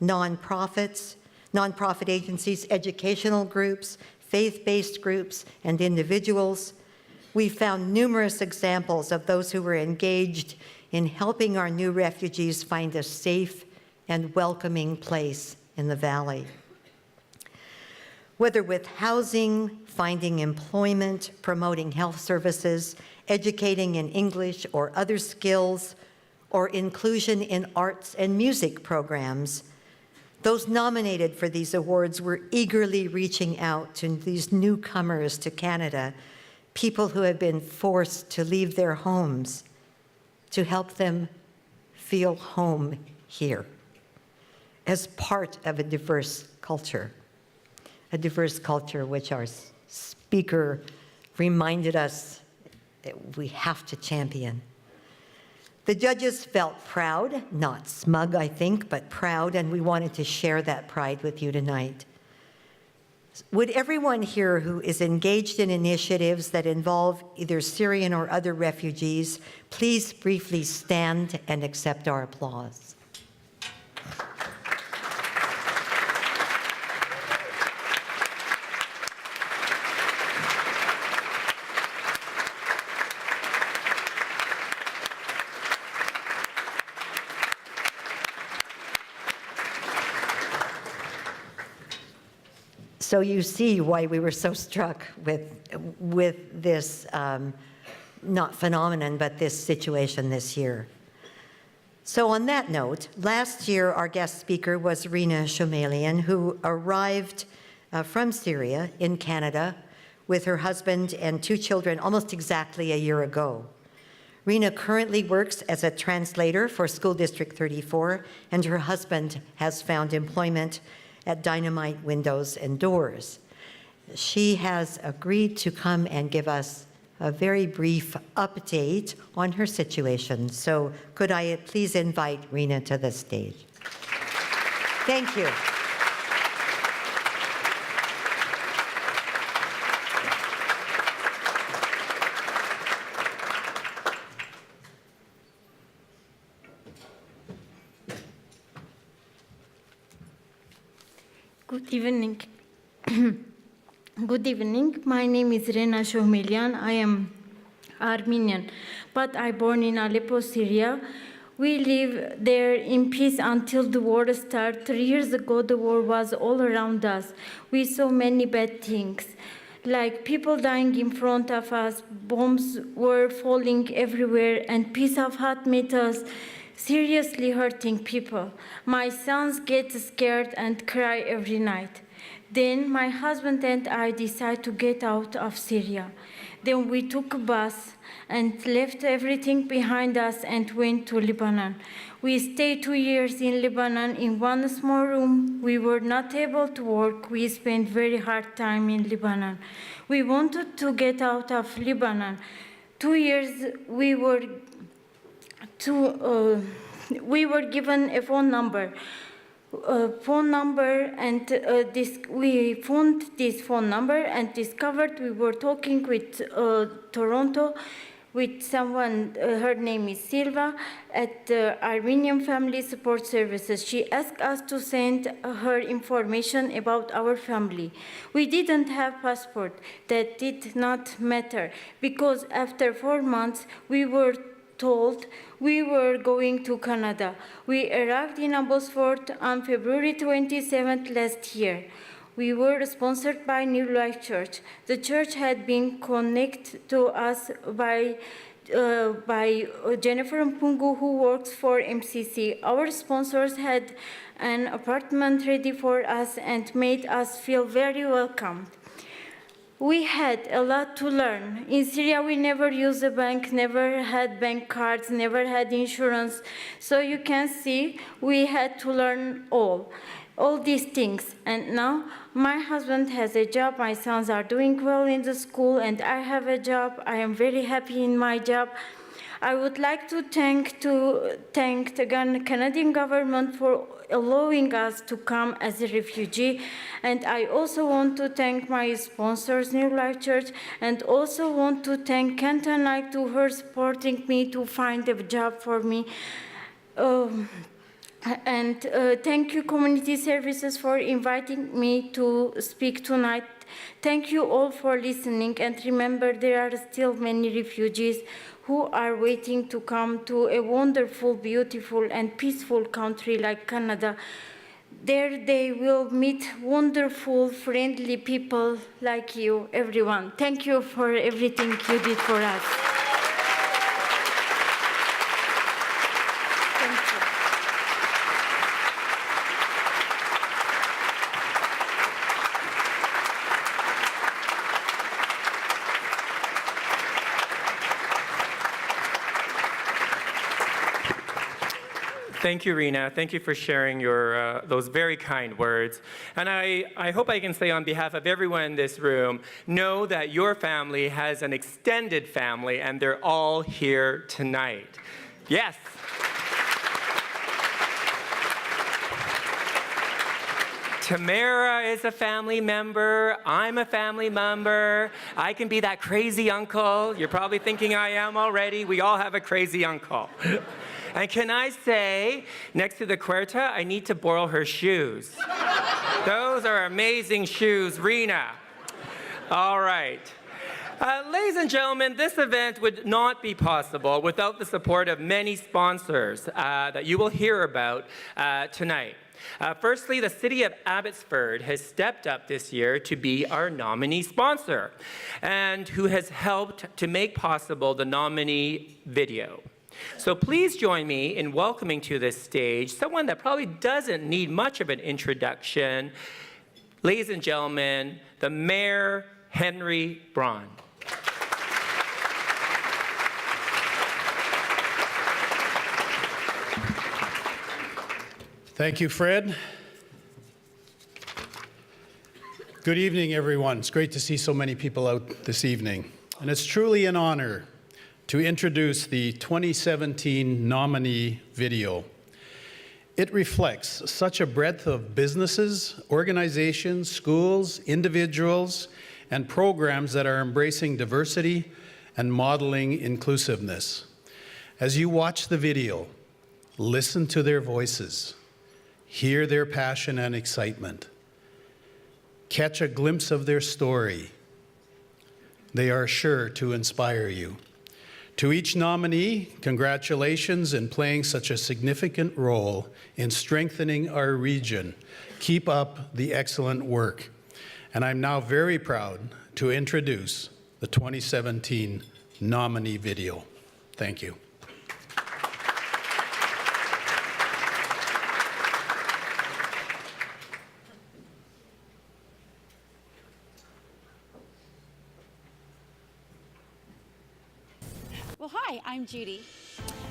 nonprofit agencies, educational groups, faith-based groups, and individuals, we found numerous examples of those who were engaged in helping our new refugees find a safe and welcoming place in the Valley. Whether with housing, finding employment, promoting health services, educating in English or other skills, or inclusion in arts and music programs, those nominated for these awards were eagerly reaching out to these newcomers to Canada, people who have been forced to leave their homes, to help them feel home here. as part of a diverse culture which our speaker reminded us that we have to champion. The judges felt proud, not smug, I think, but proud, and we wanted to share that pride with you tonight. Would everyone here who is engaged in initiatives that involve either Syrian or other refugees, please briefly stand and accept our applause. So you see why we were so struck with this, not phenomenon, but this situation this year. So on that note, last year our guest speaker was Rina Shomalian, who arrived from Syria in Canada with her husband and 2 children almost exactly a year ago. Rina currently works as a translator for School District 34, and her husband has found employment at Dynamite Windows and Doors. She has agreed to come and give us a very brief update on her situation. So could I please invite Rina to the stage? Thank you. Good evening. Good evening. My name is Rena Shohmelian. I am Armenian, but I born in Aleppo, Syria. We live there in peace until the war started. 3 years ago, the war was all around us. We saw many bad things, like people dying in front of us, bombs were falling everywhere, and piece of hot metals seriously hurting people. My sons get scared and cry every night. Then my husband and I decided to get out of Syria. Then we took a bus and left everything behind us and went to Lebanon. We stayed 2 years in Lebanon in one small room. We were not able to work. We spent very hard time in Lebanon. We wanted to get out of Lebanon. 2 years we were given a phone number. And we found this phone number and discovered we were talking with Toronto with someone, her name is Silva, at Armenian Family Support Services. She asked us to send her information about our family. We didn't have passport. That did not matter, because after 4 months, we were told we were going to Canada. We arrived in Abbotsford on February 27th last year. We were sponsored by New Life Church. The church had been connected to us by Jennifer Mpungu, who works for MCC. Our sponsors had an apartment ready for us and made us feel very welcome. We had a lot to learn. In Syria, we never used a bank, never had bank cards, never had insurance. So you can see we had to learn all these things. And now my husband has a job, my sons are doing well in the school, and I have a job. I am very happy in my job. I would like to thank the Canadian government for allowing us to come as a refugee. And I also want to thank my sponsors, New Life Church, and also want to thank Kenton Knight to her supporting me to find a job for me. Thank you, Community Services, for inviting me to speak tonight. Thank you all for listening, and remember, there are still many refugees who are waiting to come to a wonderful, beautiful, and peaceful country like Canada. There they will meet wonderful, friendly people like you, everyone. Thank you for everything you did for us. Thank you, Rena. Thank you for sharing those very kind words. And I hope I can say on behalf of everyone in this room, know that your family has an extended family and they're all here tonight. Yes. Tamara is a family member. I'm a family member. I can be that crazy uncle. You're probably thinking I am already. We all have a crazy uncle. And can I say, next to the Cuerta, I need to borrow her shoes. Those are amazing shoes, Rena. All right. Ladies and gentlemen, this event would not be possible without the support of many sponsors that you will hear about tonight. Firstly, the City of Abbotsford has stepped up this year to be our nominee sponsor and who has helped to make possible the nominee video. So please join me in welcoming to this stage someone that probably doesn't need much of an introduction. Ladies and gentlemen, the Mayor, Henry Braun. Thank you, Fred. Good evening, everyone. It's great to see so many people out this evening. And it's truly an honor to introduce the 2017 nominee video. It reflects such a breadth of businesses, organizations, schools, individuals, and programs that are embracing diversity and modeling inclusiveness. As you watch the video, listen to their voices. Hear their passion and excitement. Catch a glimpse of their story. They are sure to inspire you. To each nominee, congratulations in playing such a significant role in strengthening our region. Keep up the excellent work. And I'm now very proud to introduce the 2017 nominee video. Thank you. Well, hi, I'm Judy.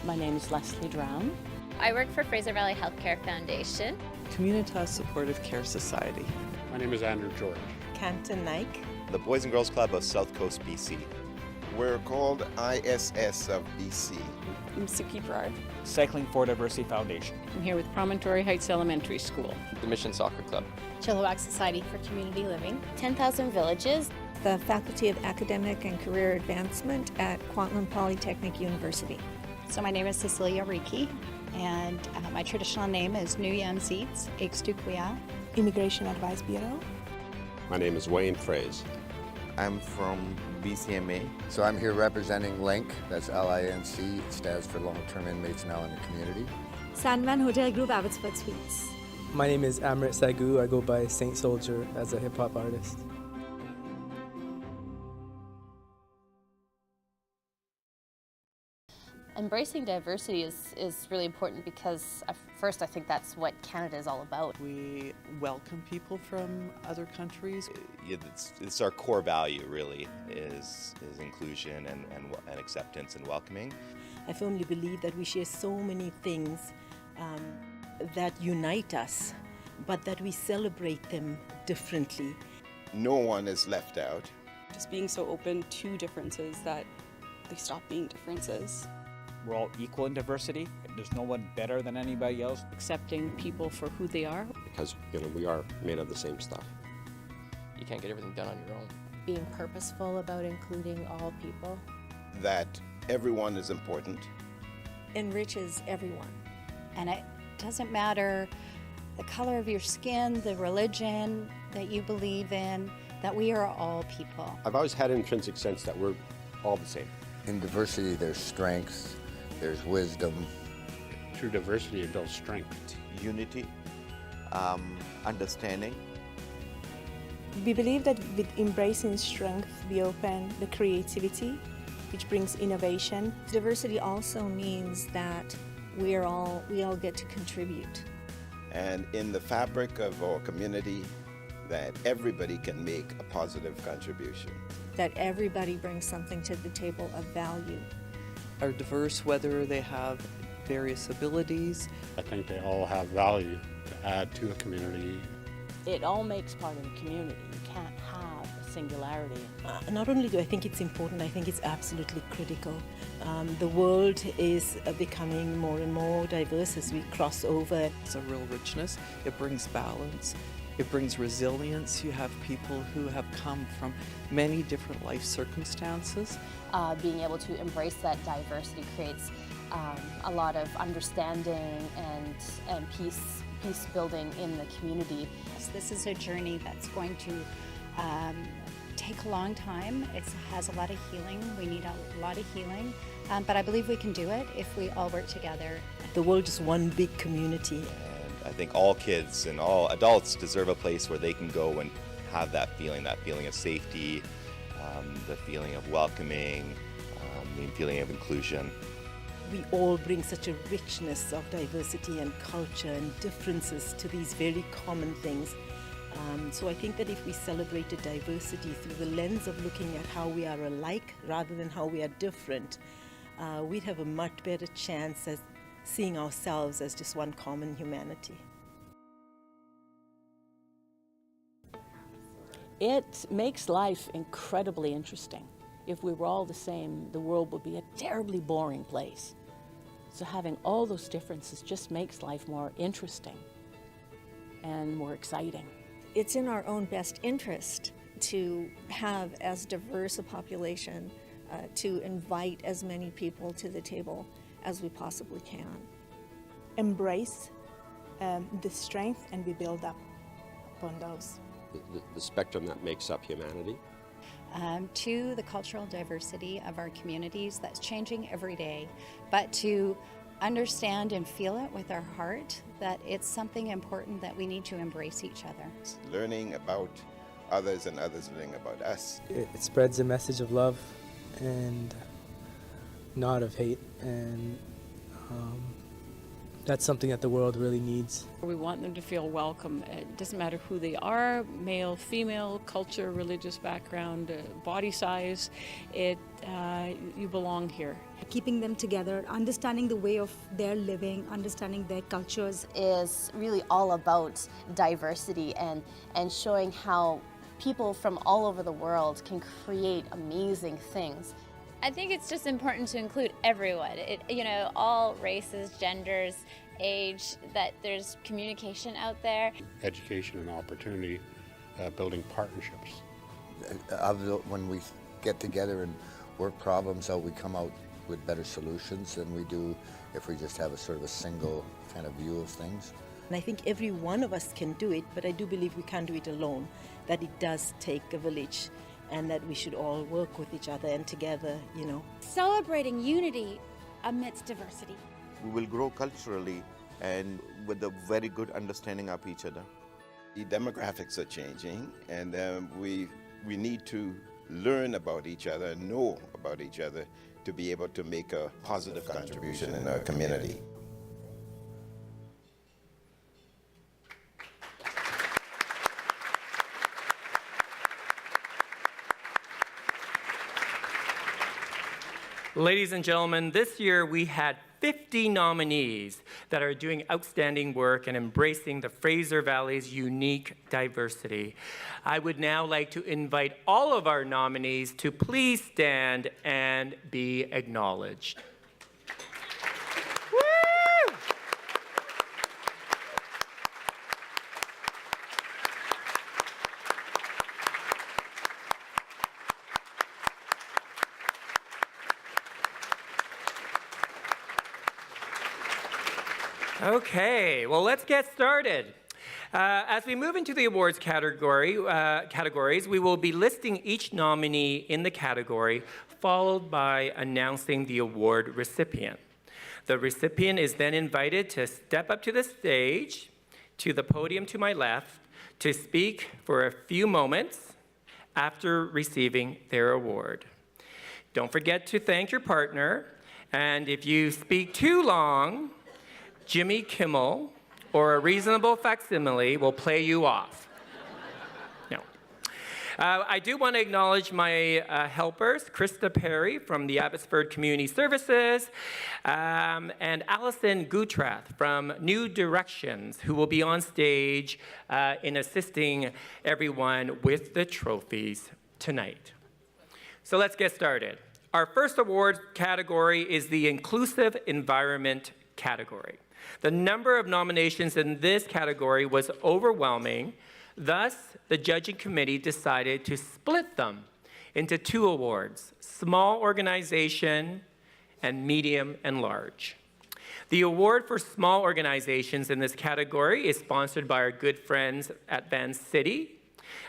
My name is Leslie Drown. I work for Fraser Valley Healthcare Foundation. Communitas Supportive Care Society. My name is Andrew George. Canton Nike. The Boys and Girls Club of South Coast, BC. We're called ISS of BC. I'm Suki Gerard. Cycling for Diversity Foundation. I'm here with Promontory Heights Elementary School. The Mission Soccer Club. Chilliwack Society for Community Living. 10,000 Villages. The Faculty of Academic and Career Advancement at Kwantlen Polytechnic University. So my name is Cecilia Riki, and my traditional name is Nguyen Seats, Ixtuquia. Immigration Advice Bureau. My name is Wayne Fraser. I'm from BCMA. So I'm here representing LINC, that's L-I-N-C, it stands for Long-Term Inmates Now in the Community. Sandman Hotel Group, Abbotsford Suites. My name is Amrit Sagu, I go by Saint Soldier as a hip-hop artist. Embracing diversity is really important because first I think that's what Canada is all about. We welcome people from other countries. Yeah, it's our core value really is inclusion and acceptance and welcoming. I firmly believe that we share so many things that unite us, but that we celebrate them differently. No one is left out. Just being so open to differences that they stop being differences. We're all equal in diversity. There's no one better than anybody else. Accepting people for who they are. Because, we are made of the same stuff. You can't get everything done on your own. Being purposeful about including all people. That everyone is important. Enriches everyone. And it doesn't matter the color of your skin, the religion that you believe in, that we are all people. I've always had an intrinsic sense that we're all the same. In diversity, there's strength, there's wisdom. Through diversity, it builds strength. Unity, understanding. We believe that with embracing strength, we open the creativity, which brings innovation. Diversity also means that we all get to contribute. And in the fabric of our community, that everybody can make a positive contribution. That everybody brings something to the table of value. Are diverse whether they have various abilities. I think they all have value to add to a community. It all makes part of the community. You can't have a singularity. Not only do I think it's important, I think it's absolutely critical. The world is becoming more and more diverse as we cross over. It's a real richness. It brings balance. It brings resilience. You have people who have come from many different life circumstances. Being able to embrace that diversity creates a lot of understanding and peace building in the community. This is a journey that's going to take a long time. It has a lot of healing. We need a lot of healing, but I believe we can do it if we all work together. The world is one big community. And I think all kids and all adults deserve a place where they can go and have that feeling of safety, the feeling of welcoming, the feeling of inclusion. We all bring such a richness of diversity and culture and differences to these very common things. So I think that if we celebrated diversity through the lens of looking at how we are alike rather than how we are different, we'd have a much better chance at seeing ourselves as just one common humanity. It makes life incredibly interesting. If we were all the same, the world would be a terribly boring place. So having all those differences just makes life more interesting and more exciting. It's in our own best interest to have as diverse a population, to invite as many people to the table as we possibly can. Embrace the strength and we build up upon those. The spectrum that makes up humanity. To the cultural diversity of our communities that's changing every day, but to understand and feel it with our heart that it's something important that we need to embrace each other. Learning about others and others learning about us. It spreads a message of love and not of hate, and that's something that the world really needs. We want them to feel welcome. It doesn't matter who they are, male, female, culture, religious background, body size. You belong here. Keeping them together, understanding the way of their living, understanding their cultures. Is really all about diversity and showing how people from all over the world can create amazing things. I think it's just important to include everyone, all races, genders, age, that there's communication out there. Education and opportunity, building partnerships. When we get together and work problems out, we come out with better solutions than we do if we just have a sort of a single kind of view of things. And I think every one of us can do it, but I do believe we can't do it alone, that it does take a village, and that we should all work with each other and together, Celebrating unity amidst diversity. We will grow culturally and with a very good understanding of each other. The demographics are changing, and we need to learn about each other, know about each other, to be able to make a positive contribution in our community. Ladies and gentlemen, this year we had 50 nominees that are doing outstanding work and embracing the Fraser Valley's unique diversity. I would now like to invite all of our nominees to please stand and be acknowledged. Okay, well, let's get started. As we move into the awards categories, we will be listing each nominee in the category, followed by announcing the award recipient. The recipient is then invited to step up to the stage, to the podium to my left, to speak for a few moments after receiving their award. Don't forget to thank your partner, and if you speak too long, Jimmy Kimmel or a reasonable facsimile will play you off. No. I do want to acknowledge my helpers, Krista Perry from the Abbotsford Community Services, and Alison Gutrath from New Directions, who will be on stage in assisting everyone with the trophies tonight. So let's get started. Our first award category is the Inclusive Environment category. The number of nominations in this category was overwhelming. Thus, the judging committee decided to split them into 2 awards, small organization and medium and large. The award for small organizations in this category is sponsored by our good friends at Van City.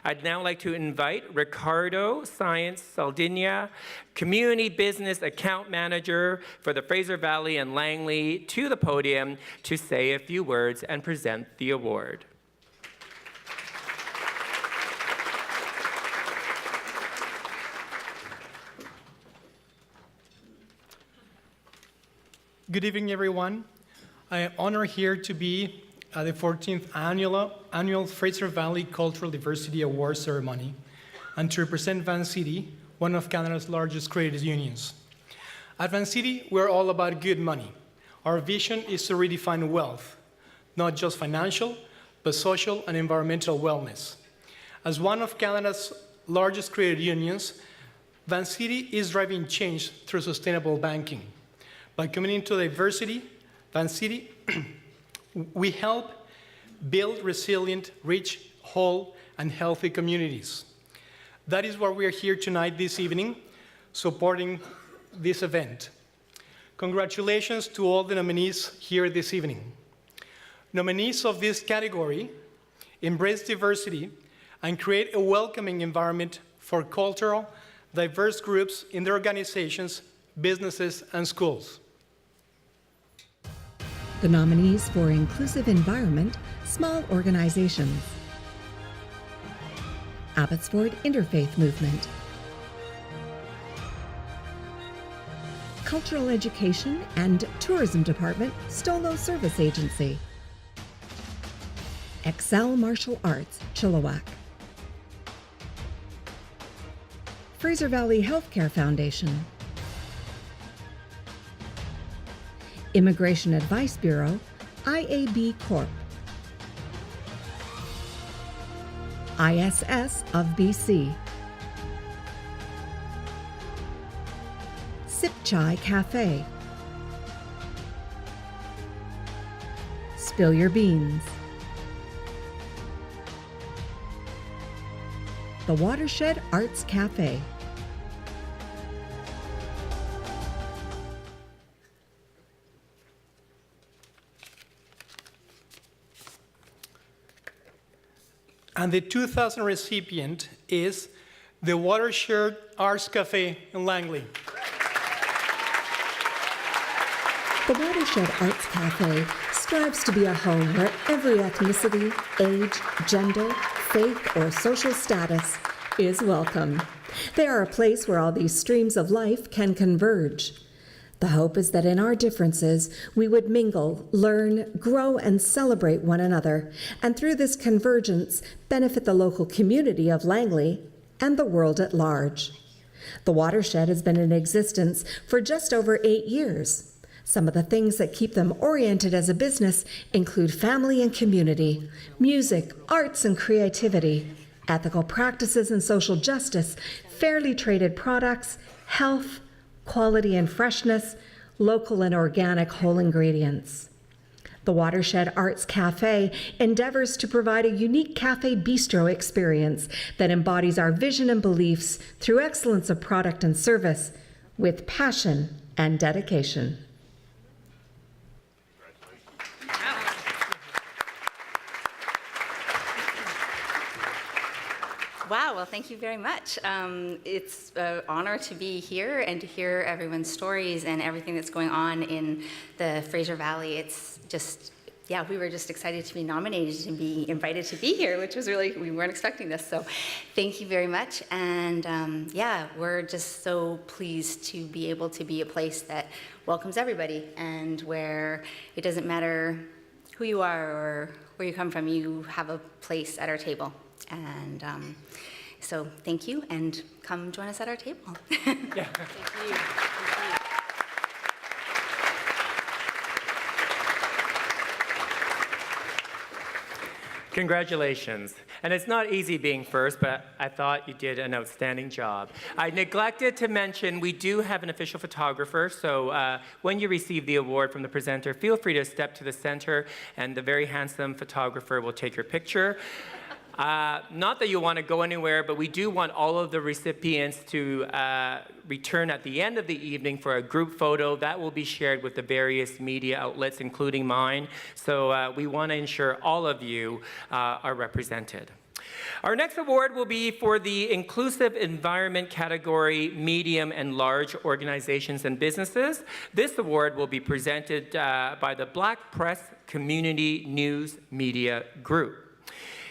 I'd now like to invite Ricardo Science Saldinia, Community Business Account Manager for the Fraser Valley and Langley, to the podium to say a few words and present the award. Good evening, everyone. I am honored here to be at the 14th annual Fraser Valley Cultural Diversity Award ceremony and to represent Van City, one of Canada's largest credit unions. At Van City, we're all about good money. Our vision is to redefine wealth, not just financial, but social and environmental wellness. As one of Canada's largest credit unions, Van City is driving change through sustainable banking. By committing to diversity, Van City we help build resilient, rich, whole, and healthy communities. That is why we are here tonight, this evening, supporting this event. Congratulations to all the nominees here this evening. Nominees of this category embrace diversity and create a welcoming environment for cultural, diverse groups in their organizations, businesses, and schools. The nominees for Inclusive Environment, Small Organizations. Abbotsford Interfaith Movement. Cultural Education and Tourism Department, Stolo Service Agency. Excel Martial Arts, Chilliwack. Fraser Valley Healthcare Foundation. Immigration Advice Bureau, IAB Corp. ISS of BC. Sip Chai Cafe. Spill Your Beans. The Watershed Arts Cafe. And the 2000 recipient is the Watershed Arts Cafe in Langley. The Watershed Arts Cafe strives to be a home where every ethnicity, age, gender, faith, or social status is welcome. They are a place where all these streams of life can converge. The hope is that in our differences, we would mingle, learn, grow, and celebrate one another, and through this convergence, benefit the local community of Langley and the world at large. The Watershed has been in existence for just over 8 years. Some of the things that keep them oriented as a business include family and community, music, arts and creativity, ethical practices and social justice, fairly traded products, health, quality and freshness, local and organic whole ingredients. The Watershed Arts Cafe endeavors to provide a unique cafe bistro experience that embodies our vision and beliefs through excellence of product and service with passion and dedication. Wow, well, thank you very much. It's an honor to be here and to hear everyone's stories and everything that's going on in the Fraser Valley. It's just, yeah, we were just excited to be nominated and be invited to be here, which was really, we weren't expecting this. So thank you very much. And yeah, we're just so pleased to be able to be a place that welcomes everybody and where it doesn't matter who you are or where you come from, you have a place at our table. And So thank you, and come join us at our table. Yeah. Thank you. Congratulations. And it's not easy being first, but I thought you did an outstanding job. I neglected to mention we do have an official photographer, so when you receive the award from the presenter, feel free to step to the center, and the very handsome photographer will take your picture. Not that you want to go anywhere, but we do want all of the recipients to return at the end of the evening for a group photo. That will be shared with the various media outlets, including mine. So we want to ensure all of you are represented. Our next award will be for the Inclusive Environment category, medium and large organizations and businesses. This award will be presented by the Black Press Community News Media Group.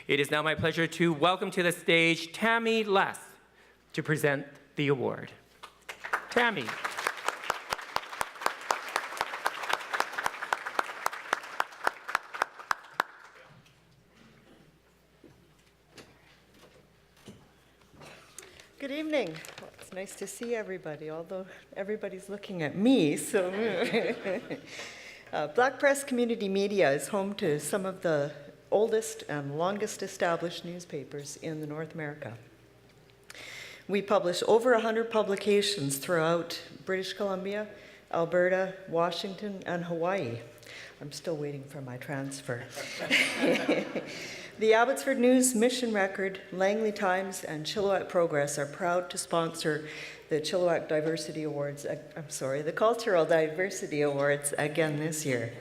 It is now my pleasure to welcome to the stage Tammy Less to present the award. Tammy. Good evening. Well, it's nice to see everybody, although everybody's looking at me. So, Black Press Community Media is home to some of the oldest and longest established newspapers in the North America. We publish over 100 publications throughout British Columbia, Alberta, Washington, and Hawaii. I'm still waiting for my transfer. The Abbotsford News, Mission Record, Langley Times, and Chilliwack Progress are proud to sponsor the Chilliwack Diversity Awards, the Cultural Diversity Awards again this year.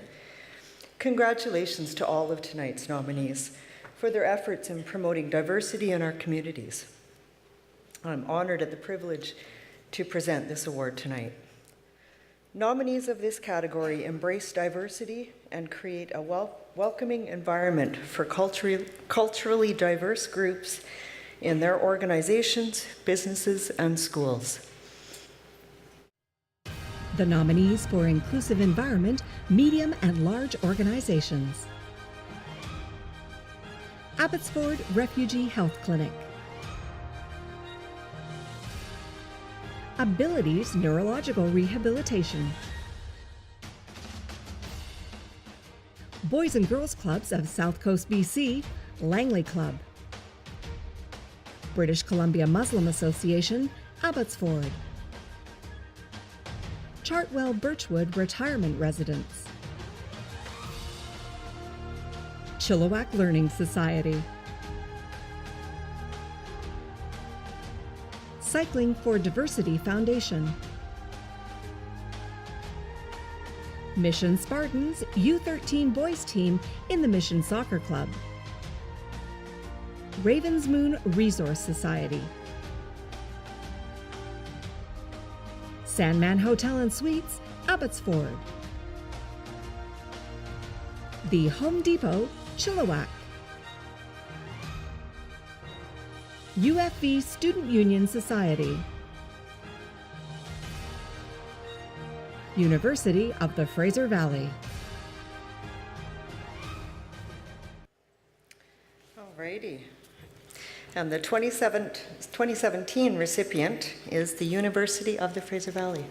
Congratulations to all of tonight's nominees for their efforts in promoting diversity in our communities. I'm honored at the privilege to present this award tonight. Nominees of this category embrace diversity and create a welcoming environment for culturally diverse groups in their organizations, businesses, and schools. The nominees for Inclusive Environment, Medium and Large Organizations. Abbotsford Refugee Health Clinic. Abilities Neurological Rehabilitation. Boys and Girls Clubs of South Coast BC, Langley Club. British Columbia Muslim Association, Abbotsford. Chartwell Birchwood Retirement Residence. Chilliwack Learning Society. Cycling for Diversity Foundation. Mission Spartans U13 Boys Team in the Mission Soccer Club. Ravens Moon Resource Society. Sandman Hotel and Suites, Abbotsford. The Home Depot, Chilliwack. UFV Student Union Society. University of the Fraser Valley. Alrighty. And the 2017 recipient is the University of the Fraser Valley.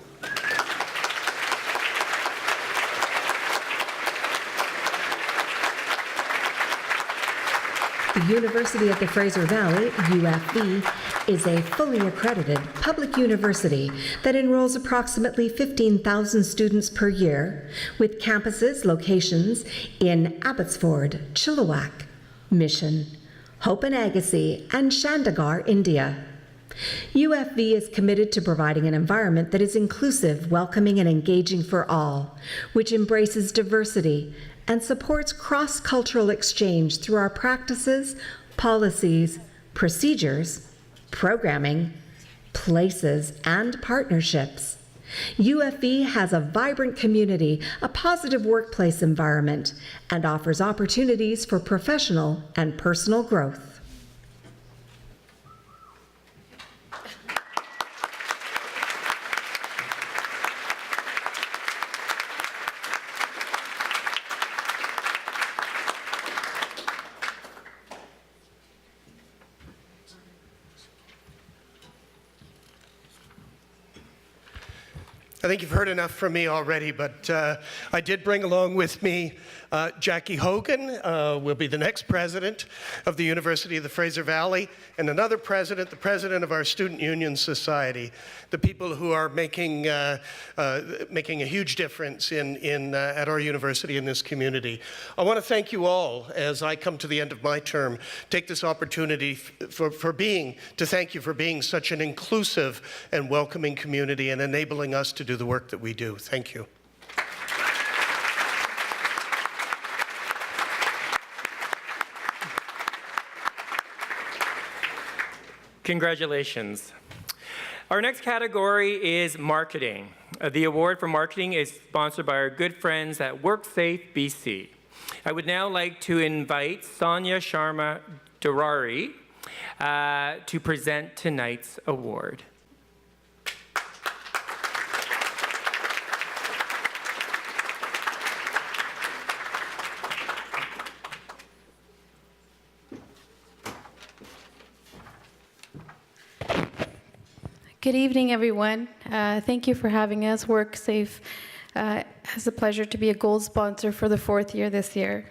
The University of the Fraser Valley, UFV, is a fully accredited public university that enrolls approximately 15,000 students per year, with locations in Abbotsford, Chilliwack, Mission, Hope and Agassiz, and Chandigarh, India. UFV is committed to providing an environment that is inclusive, welcoming, and engaging for all, which embraces diversity and supports cross-cultural exchange through our practices, policies, procedures, programming, places, and partnerships. UFV has a vibrant community, a positive workplace environment, and offers opportunities for professional and personal growth. I think you've heard enough from me already, but I did bring along with me Jackie Hogan, will be the next president of the University of the Fraser Valley, and another president, the president of our Student Union Society, the people who are making a huge difference at our university in this community. I want to thank you all as I come to the end of my term, take this opportunity to thank you for being such an inclusive and welcoming community and enabling us to do the work that we do. Thank you. Congratulations. Our next category is marketing. The award for marketing is sponsored by our good friends at WorkSafe BC. I would now like to invite Sonia Sharma Durari to present tonight's award. Good evening, everyone. Thank you for having us. WorkSafe has the pleasure to be a gold sponsor for the 4th year this year.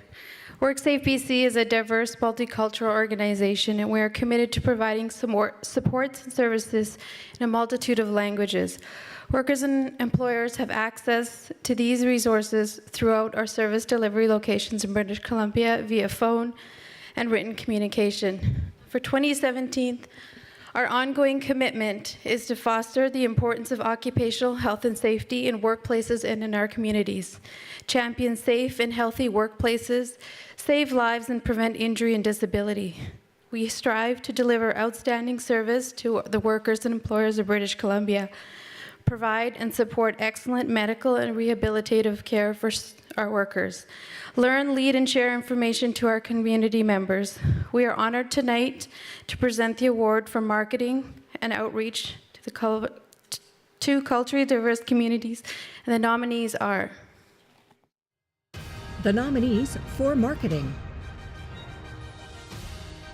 WorkSafe BC is a diverse, multicultural organization, and we are committed to providing supports and services in a multitude of languages. Workers and employers have access to these resources throughout our service delivery locations in British Columbia via phone and written communication. For 2017, our ongoing commitment is to foster the importance of occupational health and safety in workplaces and in our communities, champion safe and healthy workplaces, save lives, and prevent injury and disability. We strive to deliver outstanding service to the workers and employers of British Columbia, provide and support excellent medical and rehabilitative care for our workers, learn, lead, and share information to our community members. We are honored tonight to present the award for marketing and outreach to culturally diverse communities, and the nominees are the nominees for marketing: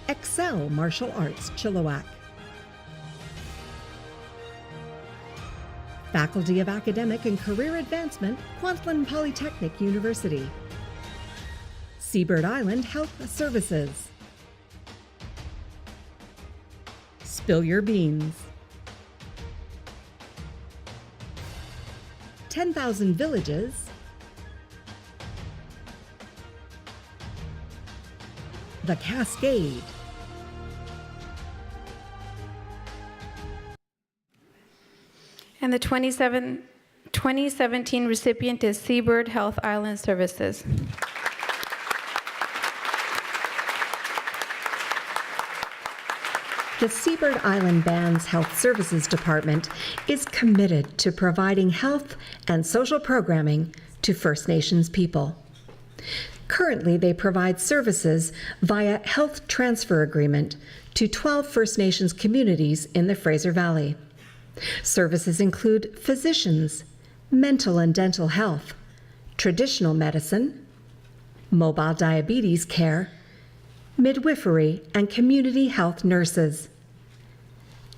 Excel Martial Arts, Chilliwack; Faculty of Academic and Career Advancement, Kwantlen Polytechnic University; Seabird Island Health Services; Spill Your Beans; 10,000 Villages; The Cascade; and the 2017 recipient is Seabird Health Island Services. The Seabird Island Band's Health Services Department is committed to providing health and social programming to First Nations people. Currently, they provide services via health transfer agreement to 12 First Nations communities in the Fraser Valley. Services include physicians, mental and dental health, traditional medicine, mobile diabetes care, midwifery, and community health nurses.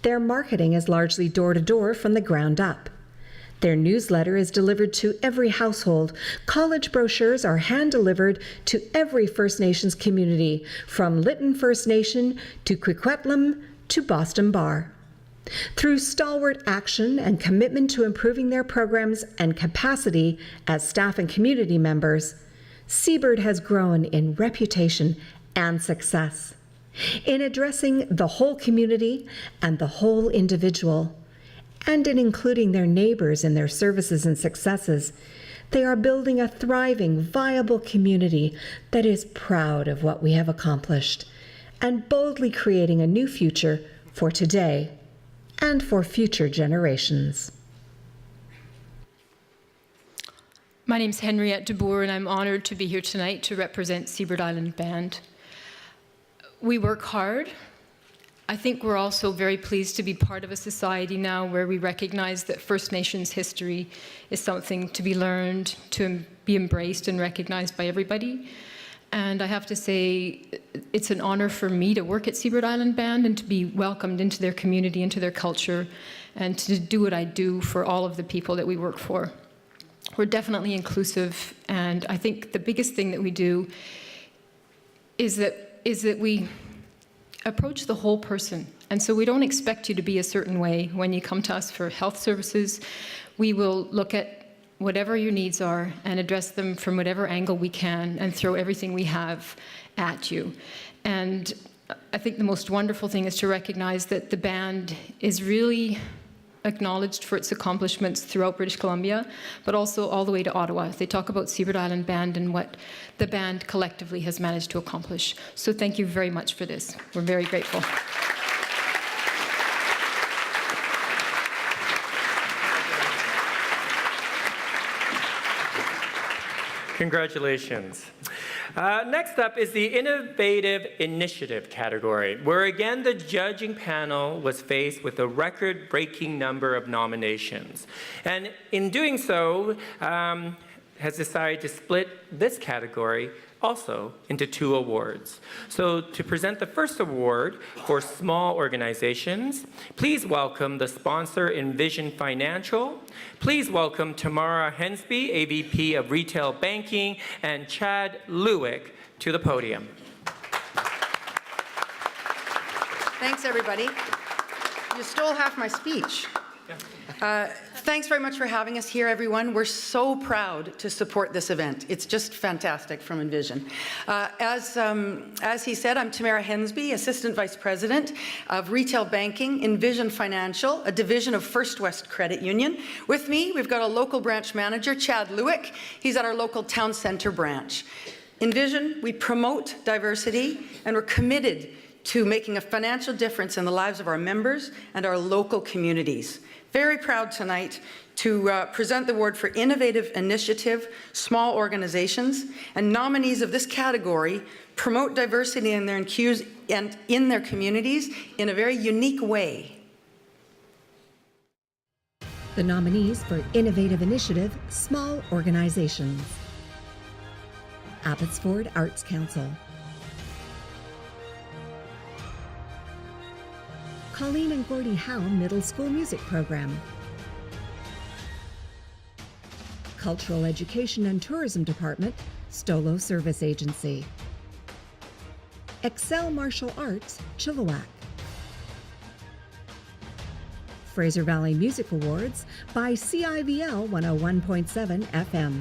Their marketing is largely door-to-door from the ground up. Their newsletter is delivered to every household. College brochures are hand-delivered to every First Nations community, from Lytton First Nation to Coquitlam to Boston Bar. Through stalwart action and commitment to improving their programs and capacity as staff and community members, Seabird has grown in reputation and success. In addressing the whole community and the whole individual, and in including their neighbors in their services and successes, they are building a thriving, viable community that is proud of what we have accomplished and boldly creating a new future for today and for future generations. My name's Henriette DeBoer, and I'm honored to be here tonight to represent Seabird Island Band. We work hard. I think we're also very pleased to be part of a society now where we recognize that First Nations history is something to be learned, to be embraced and recognized by everybody. And I have to say, it's an honor for me to work at Seabird Island Band and to be welcomed into their community, into their culture, and to do what I do for all of the people that we work for. We're definitely inclusive, and I think the biggest thing that we do is that we approach the whole person. And so we don't expect you to be a certain way when you come to us for health services. We will look at whatever your needs are and address them from whatever angle we can and throw everything we have at you. And I think the most wonderful thing is to recognize that the band is really acknowledged for its accomplishments throughout British Columbia, but also all the way to Ottawa. They talk about Seabird Island Band and what the band collectively has managed to accomplish. So thank you very much for this. We're very grateful. Congratulations. Next up is the Innovative Initiative category, where again the judging panel was faced with a record-breaking number of nominations. And in doing so, has decided to split this category also into 2 awards. So to present the first award for small organizations, please welcome the sponsor Envision Financial. Please welcome Tamara Hensby, AVP of Retail Banking, and Chad Lewick to the podium. Thanks, everybody. You stole half my speech. Thanks very much for having us here, everyone. We're so proud to support this event. It's just fantastic from Envision. As he said, I'm Tamara Hensby, Assistant Vice President of Retail Banking, Envision Financial, a division of First West Credit Union. With me, we've got a local branch manager, Chad Lewick. He's at our local town center branch. Envision, we promote diversity, and we're committed to making a financial difference in the lives of our members and our local communities. Very proud tonight to present the award for Innovative Initiative, Small Organizations, and nominees of this category promote diversity in their communities in a very unique way. The nominees for Innovative Initiative, Small Organizations. Abbotsford Arts Council. Colleen and Gordie Howe Middle School Music Program. Cultural Education and Tourism Department, Stolo Service Agency. Excel Martial Arts, Chilliwack. Fraser Valley Music Awards by CIVL 101.7 FM.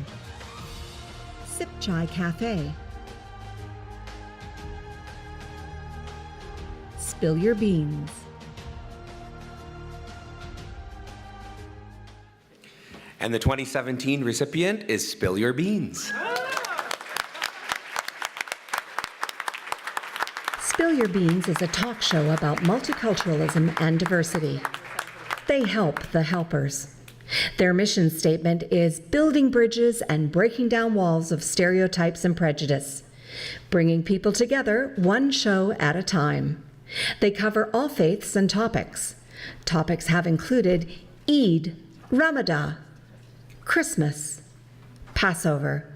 Sip Chai Cafe. Spill Your Beans. And the 2017 recipient is Spill Your Beans. Spill Your Beans is a talk show about multiculturalism and diversity. They help the helpers. Their mission statement is building bridges and breaking down walls of stereotypes and prejudice, bringing people together one show at a time. They cover all faiths and topics. Topics have included Eid, Ramadan, Christmas, Passover,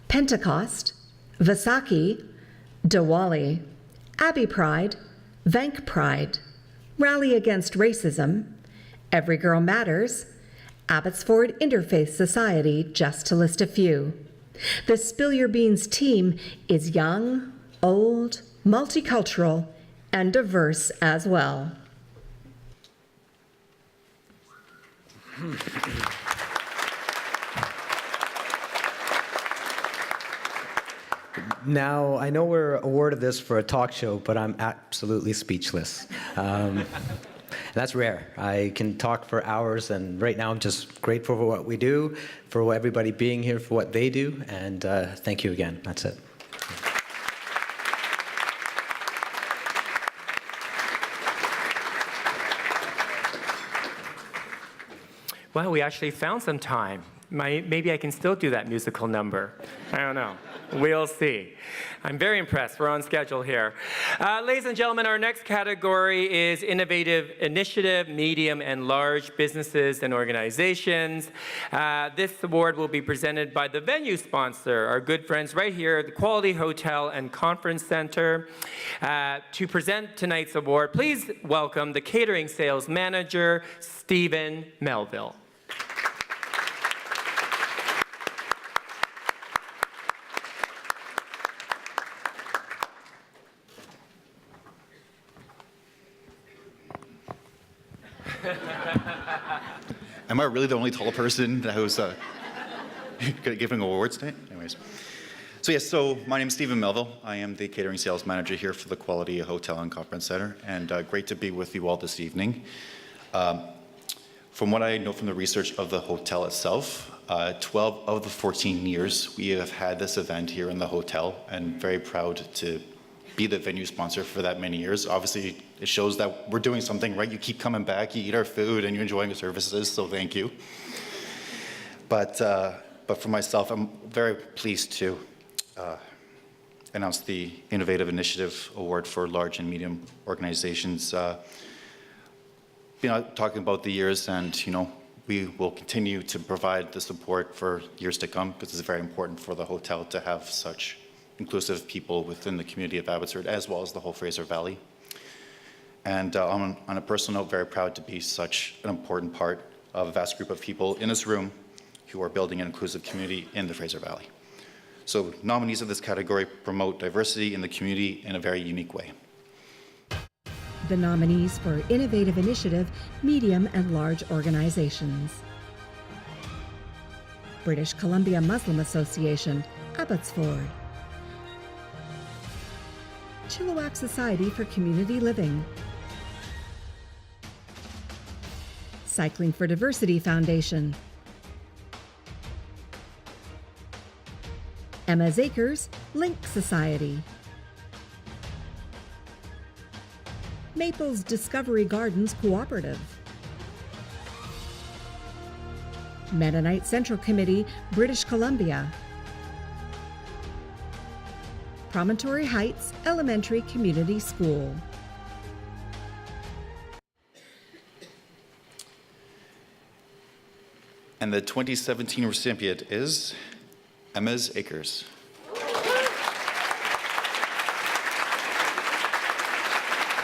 Pentecost, Vaisakhi, Diwali, Abbey Pride, Vank Pride, Rally Against Racism, Every Girl Matters, Abbotsford Interfaith Society, just to list a few. The Spill Your Beans team is young, old, multicultural, and diverse as well. Now, I know we're awarded this for a talk show, but I'm absolutely speechless. That's rare. I can talk for hours, and right now I'm just grateful for what we do, for everybody being here, for what they do, and thank you again. That's it. Well, we actually found some time. Maybe I can still do that musical number. I don't know. We'll see. I'm very impressed. We're on schedule here. Ladies and gentlemen, our next category is Innovative Initiative, Medium and Large Businesses and Organizations. This award will be presented by the venue sponsor, our good friends right here, the Quality Hotel and Conference Center. To present tonight's award, please welcome the Catering Sales Manager, Stephen Melville. Am I really the only tall person who's giving awards tonight? Anyways. So my name is Stephen Melville. I am the catering sales manager here for the Quality Hotel and Conference Center, and great to be with you all this evening. From what I know from the research of the hotel itself, 12 of the 14 years we have had this event here in the hotel, and very proud to be the venue sponsor for that many years. Obviously, it shows that we're doing something right. You keep coming back, you eat our food, and you're enjoying the services, so thank you. But for myself, I'm very pleased to announce the Innovative Initiative Award for large and medium organizations. Talking about the years, and we will continue to provide the support for years to come, because it's very important for the hotel to have such inclusive people within the community of Abbotsford, as well as the whole Fraser Valley. And on a personal note, very proud to be such an important part of a vast group of people in this room who are building an inclusive community in the Fraser Valley. So nominees of this category promote diversity in the community in a very unique way. The nominees for Innovative Initiative, Medium and Large Organizations. British Columbia Muslim Association, Abbotsford. Chilliwack Society for Community Living. Cycling for Diversity Foundation. Emma's Acres, Link Society. Maples Discovery Gardens Cooperative. Mennonite Central Committee, British Columbia. Promontory Heights Elementary Community School. And the 2017 recipient is Emma's Acres.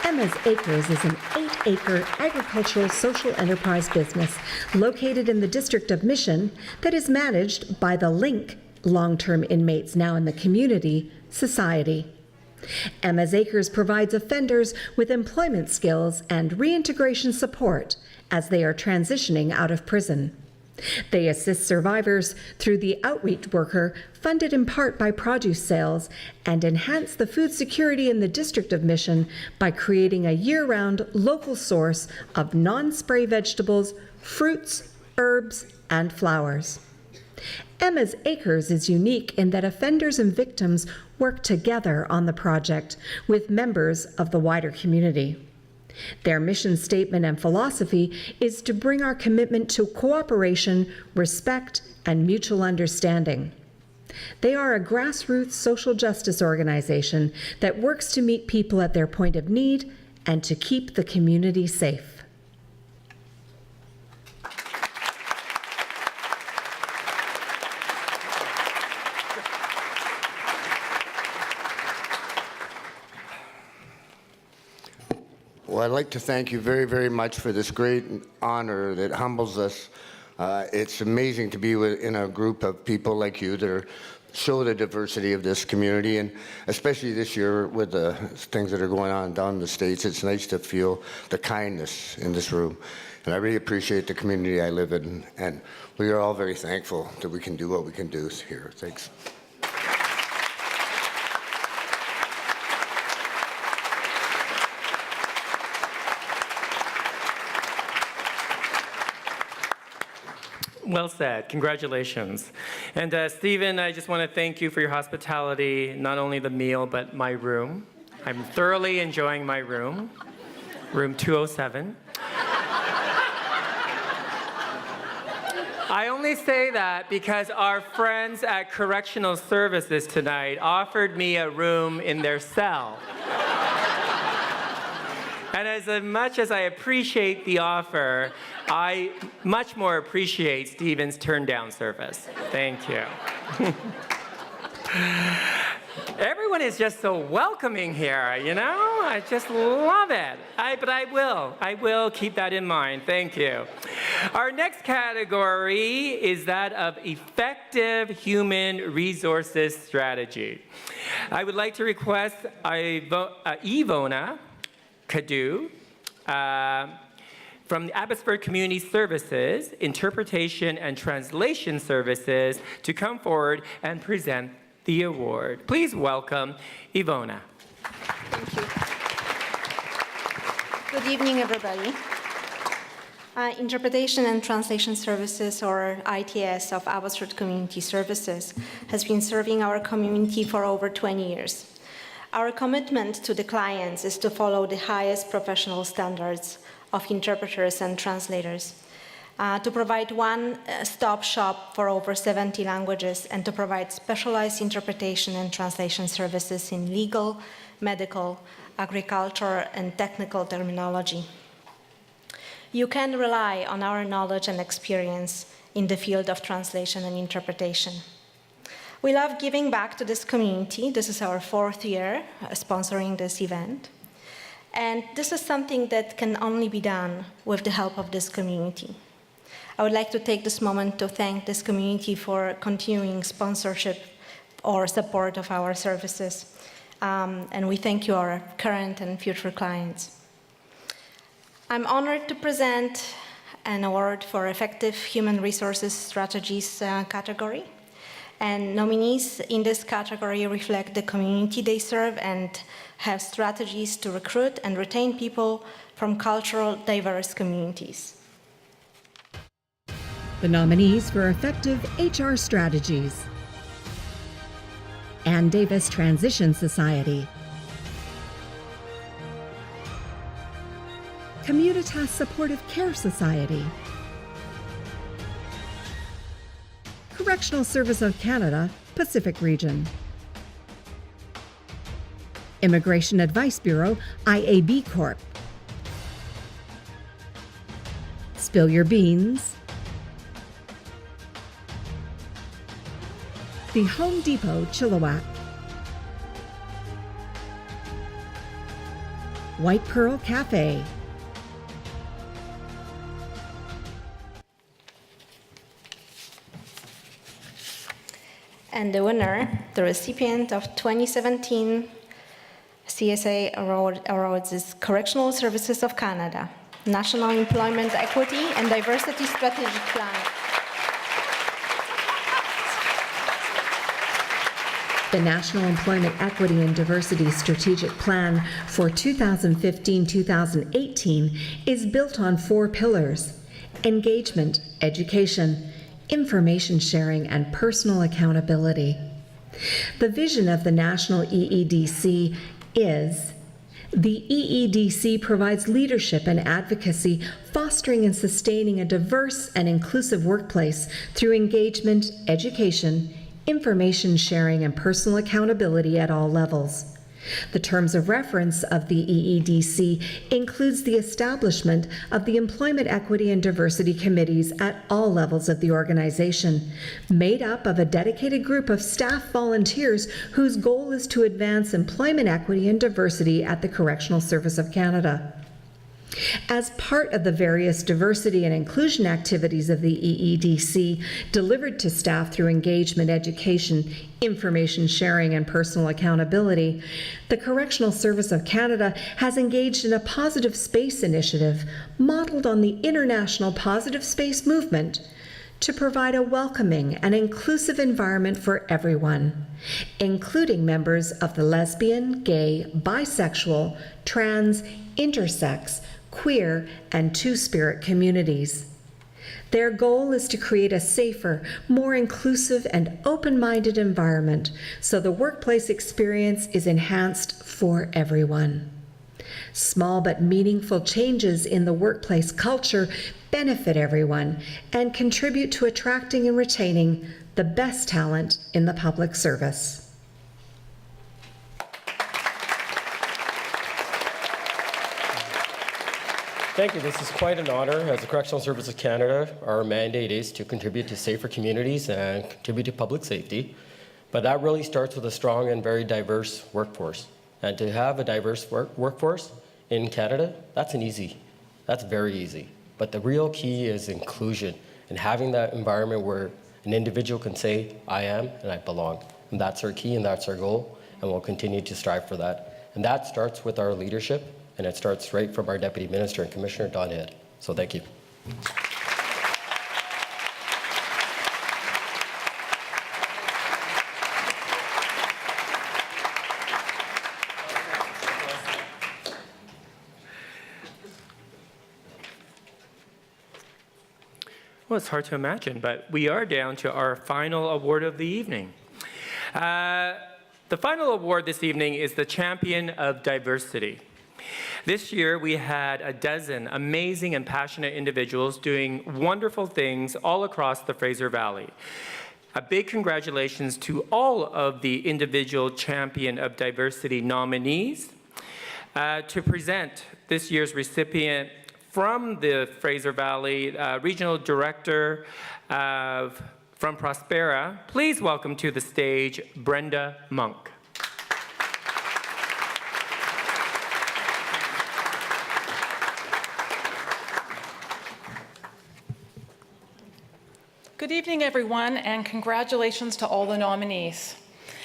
Emma's Acres is an 8-acre agricultural social enterprise business located in the District of Mission that is managed by the Link long-term inmates now in the community society. Emma's Acres provides offenders with employment skills and reintegration support as they are transitioning out of prison. They assist survivors through the outreach worker, funded in part by produce sales, and enhance the food security in the District of Mission by creating a year-round local source of non-spray vegetables, fruits, herbs, and flowers. Emma's Acres is unique in that offenders and victims work together on the project with members of the wider community. Their mission statement and philosophy is to bring our commitment to cooperation, respect, and mutual understanding. They are a grassroots social justice organization that works to meet people at their point of need and to keep the community safe. Well, I'd like to thank you very, very much for this great honor that humbles us. It's amazing to be in a group of people like you that show the diversity of this community, and especially this year with the things that are going on down in the States, it's nice to feel the kindness in this room. And I really appreciate the community I live in, and we are all very thankful that we can do what we can do here. Thanks. Well said. Congratulations. And Stephen, I just want to thank you for your hospitality, not only the meal, but my room. I'm thoroughly enjoying my room, room 207. I only say that because our friends at Correctional Services tonight offered me a room in their cell. And as much as I appreciate the offer, I much more appreciate Stephen's turn-down service. Thank you. Everyone is just so welcoming here, you know? I just love it. But I will keep that in mind. Thank you. Our next category is that of effective human resources strategy. I would like to request Ivona Kadu from the Abbotsford Community Services, Interpretation and Translation Services to come forward and present the award. Please welcome Ivona. Thank you. Good evening, everybody. Interpretation and Translation Services, or ITS, of Abbotsford Community Services has been serving our community for over 20 years. Our commitment to the clients is to follow the highest professional standards of interpreters and translators, to provide one-stop shop for over 70 languages, and to provide specialized interpretation and translation services in legal, medical, agricultural, and technical terminology. You can rely on our knowledge and experience in the field of translation and interpretation. We love giving back to this community. This is our 4th year sponsoring this event. And this is something that can only be done with the help of this community. I would like to take this moment to thank this community for continuing sponsorship or support of our services. And we thank you, our current and future clients. I'm honored to present an award for Effective Human Resources Strategies category. And nominees in this category reflect the community they serve and have strategies to recruit and retain people from cultural diverse communities. The nominees for Effective HR Strategies: Ann Davis Transition Society, Communitas Supportive Care Society, Correctional Service of Canada, Pacific Region, Immigration Advice Bureau, IAB Corp, Spill Your Beans, the Home Depot Chilliwack, White Pearl Cafe, And the winner, the recipient of 2017 CSA Awards, is Correctional Services of Canada, National Employment Equity and Diversity Strategic Plan. The National Employment Equity and Diversity Strategic Plan for 2015-2018 is built on 4 pillars: engagement, education, information sharing, and personal accountability. The vision of the National EEDC is: the EEDC provides leadership and advocacy, fostering and sustaining a diverse and inclusive workplace through engagement, education, information sharing, and personal accountability at all levels. The terms of reference of the EEDC includes the establishment of the Employment Equity and Diversity Committees at all levels of the organization, made up of a dedicated group of staff volunteers whose goal is to advance employment equity and diversity at the Correctional Service of Canada. As part of the various diversity and inclusion activities of the EEDC delivered to staff through engagement, education, information sharing, and personal accountability, the Correctional Service of Canada has engaged in a positive space initiative modeled on the international positive space movement to provide a welcoming and inclusive environment for everyone, including members of the lesbian, gay, bisexual, trans, intersex, queer, and two-spirit communities. Their goal is to create a safer, more inclusive, and open-minded environment so the workplace experience is enhanced for everyone. Small but meaningful changes in the workplace culture benefit everyone and contribute to attracting and retaining the best talent in the public service. Thank you. This is quite an honor. As the Correctional Services Canada, our mandate is to contribute to safer communities and contribute to public safety. But that really starts with a strong and very diverse workforce. And to have a diverse workforce in Canada, that's very easy. But the real key is inclusion and having that environment where an individual can say, I am and I belong. And that's our key and that's our goal, and we'll continue to strive for that. And that starts with our leadership, and it starts right from our Deputy Minister and Commissioner, Don Head. So thank you. Well, it's hard to imagine, but we are down to our final award of the evening. The final award this evening is the Champion of Diversity. This year, we had a dozen amazing and passionate individuals doing wonderful things all across the Fraser Valley. A big congratulations to all of the individual Champion of Diversity nominees. To present this year's recipient from the Fraser Valley, Regional Director from Prospera, please welcome to the stage Brenda Monk. Good evening, everyone, and congratulations to all the nominees.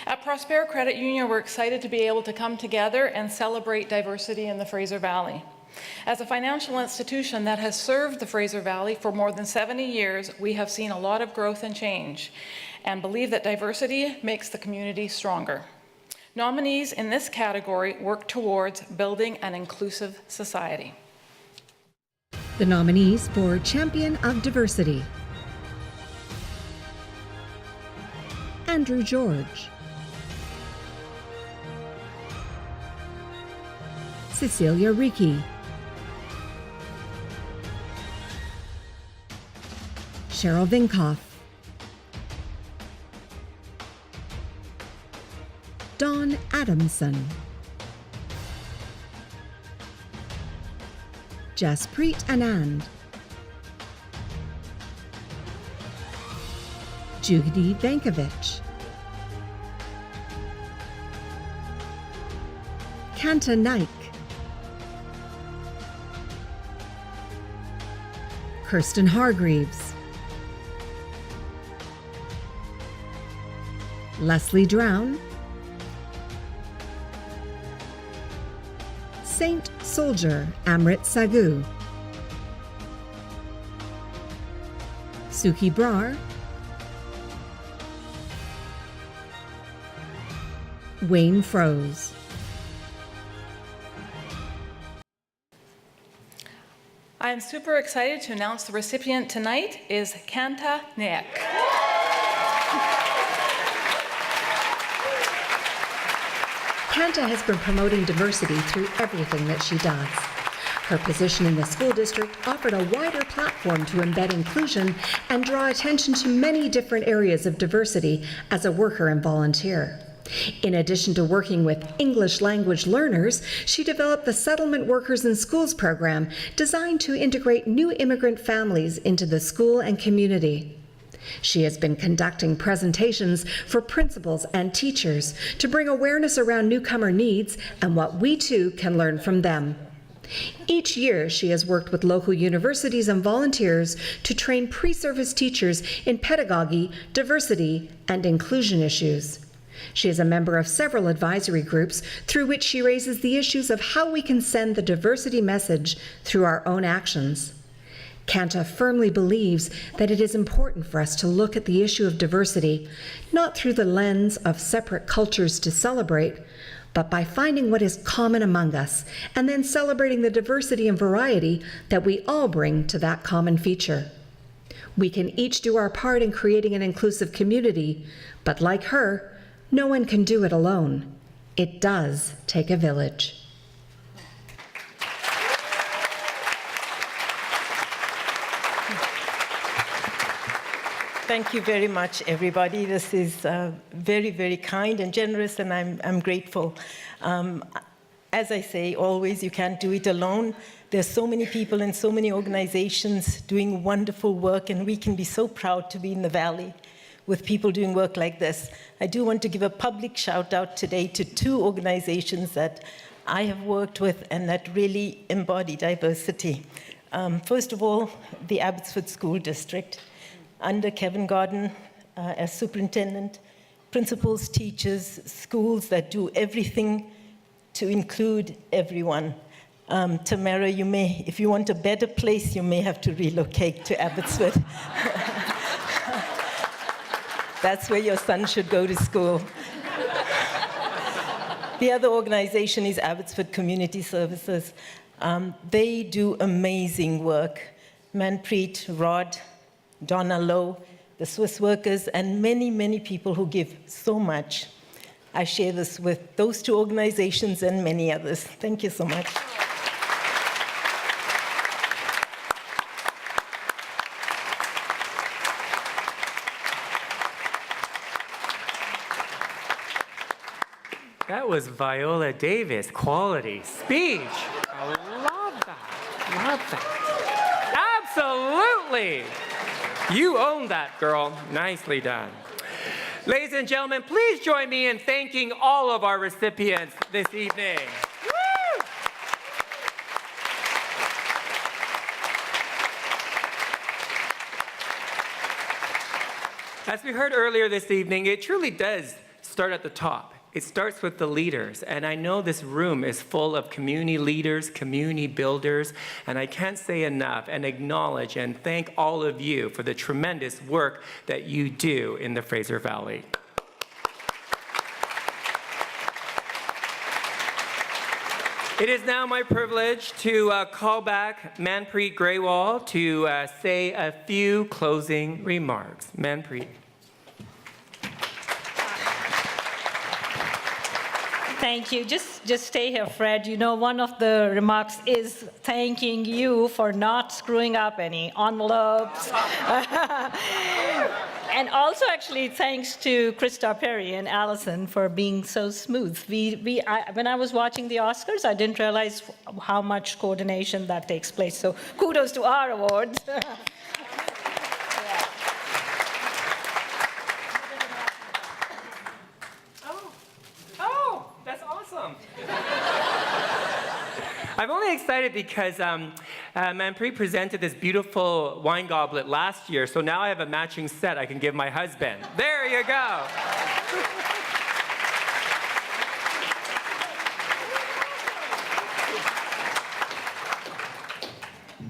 At Prospera Credit Union, we're excited to be able to come together and celebrate diversity in the Fraser Valley. As a financial institution that has served the Fraser Valley for more than 70 years, we have seen a lot of growth and change and believe that diversity makes the community stronger. Nominees in this category work towards building an inclusive society. The nominees for Champion of Diversity: Andrew George, Cecilia Ricci, Cheryl Vinkoff, Dawn Adamson, Jaspreet Anand, Jugdi Vankovich, Kanta Naik, Kirsten Hargreaves, Leslie Drown, Saint Soldier Amrit Sagu, Suki Brar, Wayne Froese. I am super excited to announce the recipient tonight is Kanta Naik. Kanta has been promoting diversity through everything that she does. Her position in the school district offered a wider platform to embed inclusion and draw attention to many different areas of diversity as a worker and volunteer. In addition to working with English language learners, she developed the Settlement Workers in Schools program designed to integrate new immigrant families into the school and community. She has been conducting presentations for principals and teachers to bring awareness around newcomer needs and what we too can learn from them. Each year, she has worked with local universities and volunteers to train pre-service teachers in pedagogy, diversity, and inclusion issues. She is a member of several advisory groups through which she raises the issues of how we can send the diversity message through our own actions. Kanta firmly believes that it is important for us to look at the issue of diversity, not through the lens of separate cultures to celebrate, but by finding what is common among us and then celebrating the diversity and variety that we all bring to that common feature. We can each do our part in creating an inclusive community, but like her, no one can do it alone. It does take a village. Thank you very much, everybody. This is very, very kind and generous, and I'm grateful. As I say, always, you can't do it alone. There's so many people and so many organizations doing wonderful work, and we can be so proud to be in the Valley with people doing work like this. I do want to give a public shout out today to 2 organizations that I have worked with and that really embody diversity. First of all, the Abbotsford School District, under Kevin Gordon as superintendent, principals, teachers, schools that do everything to include everyone. Tamara, you may, if you want a better place, you may have to relocate to Abbotsford. That's where your son should go to school. The other organization is Abbotsford Community Services. They do amazing work. Manpreet, Rod, Donna Lowe, the Swiss workers, and many, many people who give so much. I share this with those 2 organizations and many others. Thank you so much. That was Viola Davis, quality speech. I love that. Absolutely. You own that, girl. Nicely done. Ladies and gentlemen, please join me in thanking all of our recipients this evening. Woo! As we heard earlier this evening, it truly does start at the top. It starts with the leaders, and I know this room is full of community leaders, community builders, and I can't say enough and acknowledge and thank all of you for the tremendous work that you do in the Fraser Valley. It is now my privilege to call back Manpreet Grewal to say a few closing remarks. Manpreet. Thank you. Just stay here, Fred. You know, one of the remarks is thanking you for not screwing up any envelopes. And also, actually, thanks to Krista Perry and Allison for being so smooth. When I was watching the Oscars, I didn't realize how much coordination that takes place. So kudos to our awards. I'm only excited because Manpreet presented this beautiful wine goblet last year, so now I have a matching set I can give my husband. There you go.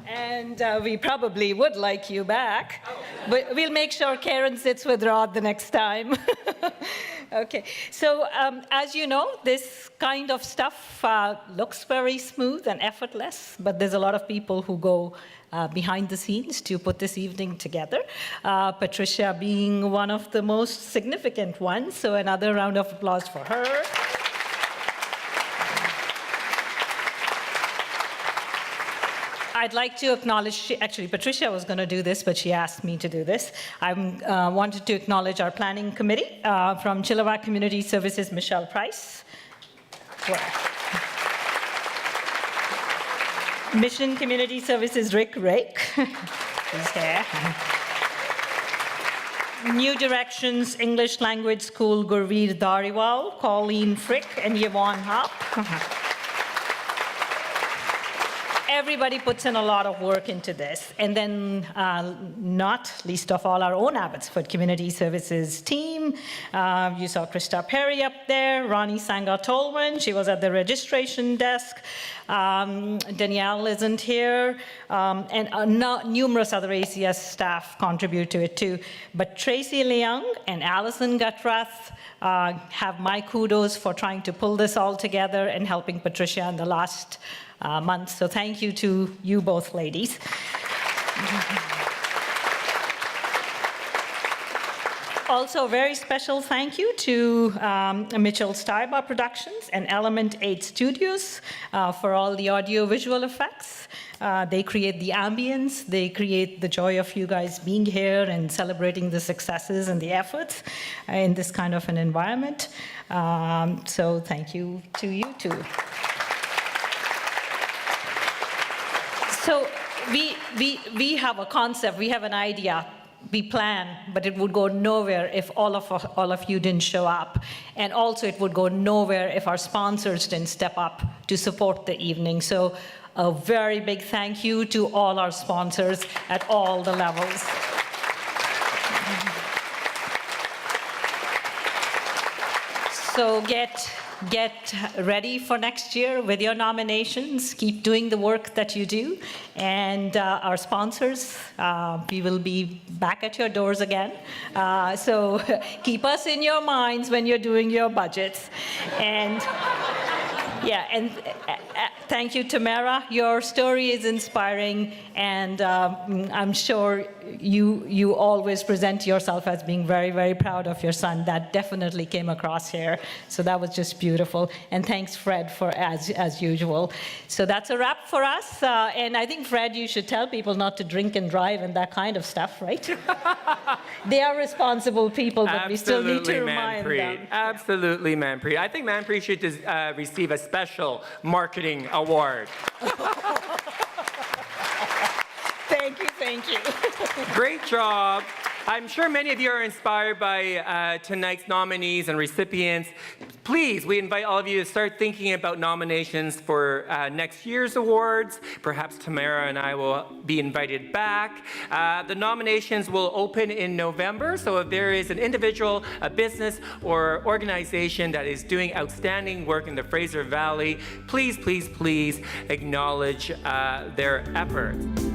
And we probably would like you back, but we'll make sure Karen sits with Rod the next time. Okay, so as you know, this kind of stuff looks very smooth and effortless, but there's a lot of people who go behind the scenes to put this evening together. Patricia being one of the most significant ones, so another round of applause for her. I'd like to acknowledge, actually, Patricia was going to do this, but she asked me to do this. I wanted to acknowledge our planning committee from Chilliwack Community Services, Michelle Price. Mission Community Services, Rick Rake. He's here. New Directions English Language School, Gurveer Dhariwal, Colleen Frick, and Yvonne Hop. Everybody puts in a lot of work into this. And then, not least of all, our own Abbotsford Community Services team. You saw Krista Perry up there, Ronnie Sanga-Tolman, she was at the registration desk. Danielle isn't here. And numerous other ACS staff contribute to it too. But Tracy Leung and Alison Gutrath have my kudos for trying to pull this all together and helping Patricia in the last month. So thank you to you both ladies. Also, a very special thank you to Mitchell Starba Productions and Element 8 Studios for all the audio-visual effects. They create the ambience, they create the joy of you guys being here and celebrating the successes and the efforts in this kind of an environment. So thank you to you too. So we have a concept, we have an idea. We plan, but it would go nowhere if all of you didn't show up. And also it would go nowhere if our sponsors didn't step up to support the evening. So a very big thank you to all our sponsors at all the levels. So get ready for next year with your nominations. Keep doing the work that you do. And our sponsors, we will be back at your doors again. So keep us in your minds when you're doing your budgets. And yeah, and thank you, Tamara. Your story is inspiring, and I'm sure you always present yourself as being very, very proud of your son. That definitely came across here. So that was just beautiful. And thanks, Fred, for as usual. So that's a wrap for us. And I think, Fred, you should tell people not to drink and drive and that kind of stuff, right? They are responsible people, but we still need to remind them. Absolutely, Manpreet. I think Manpreet should receive a special marketing award. Thank you. Great job. I'm sure many of you are inspired by tonight's nominees and recipients. Please, we invite all of you to start thinking about nominations for next year's awards. Perhaps Tamara and I will be invited back. The nominations will open in November, so if there is an individual, a business, or organization that is doing outstanding work in the Fraser Valley, please, please, please acknowledge their efforts.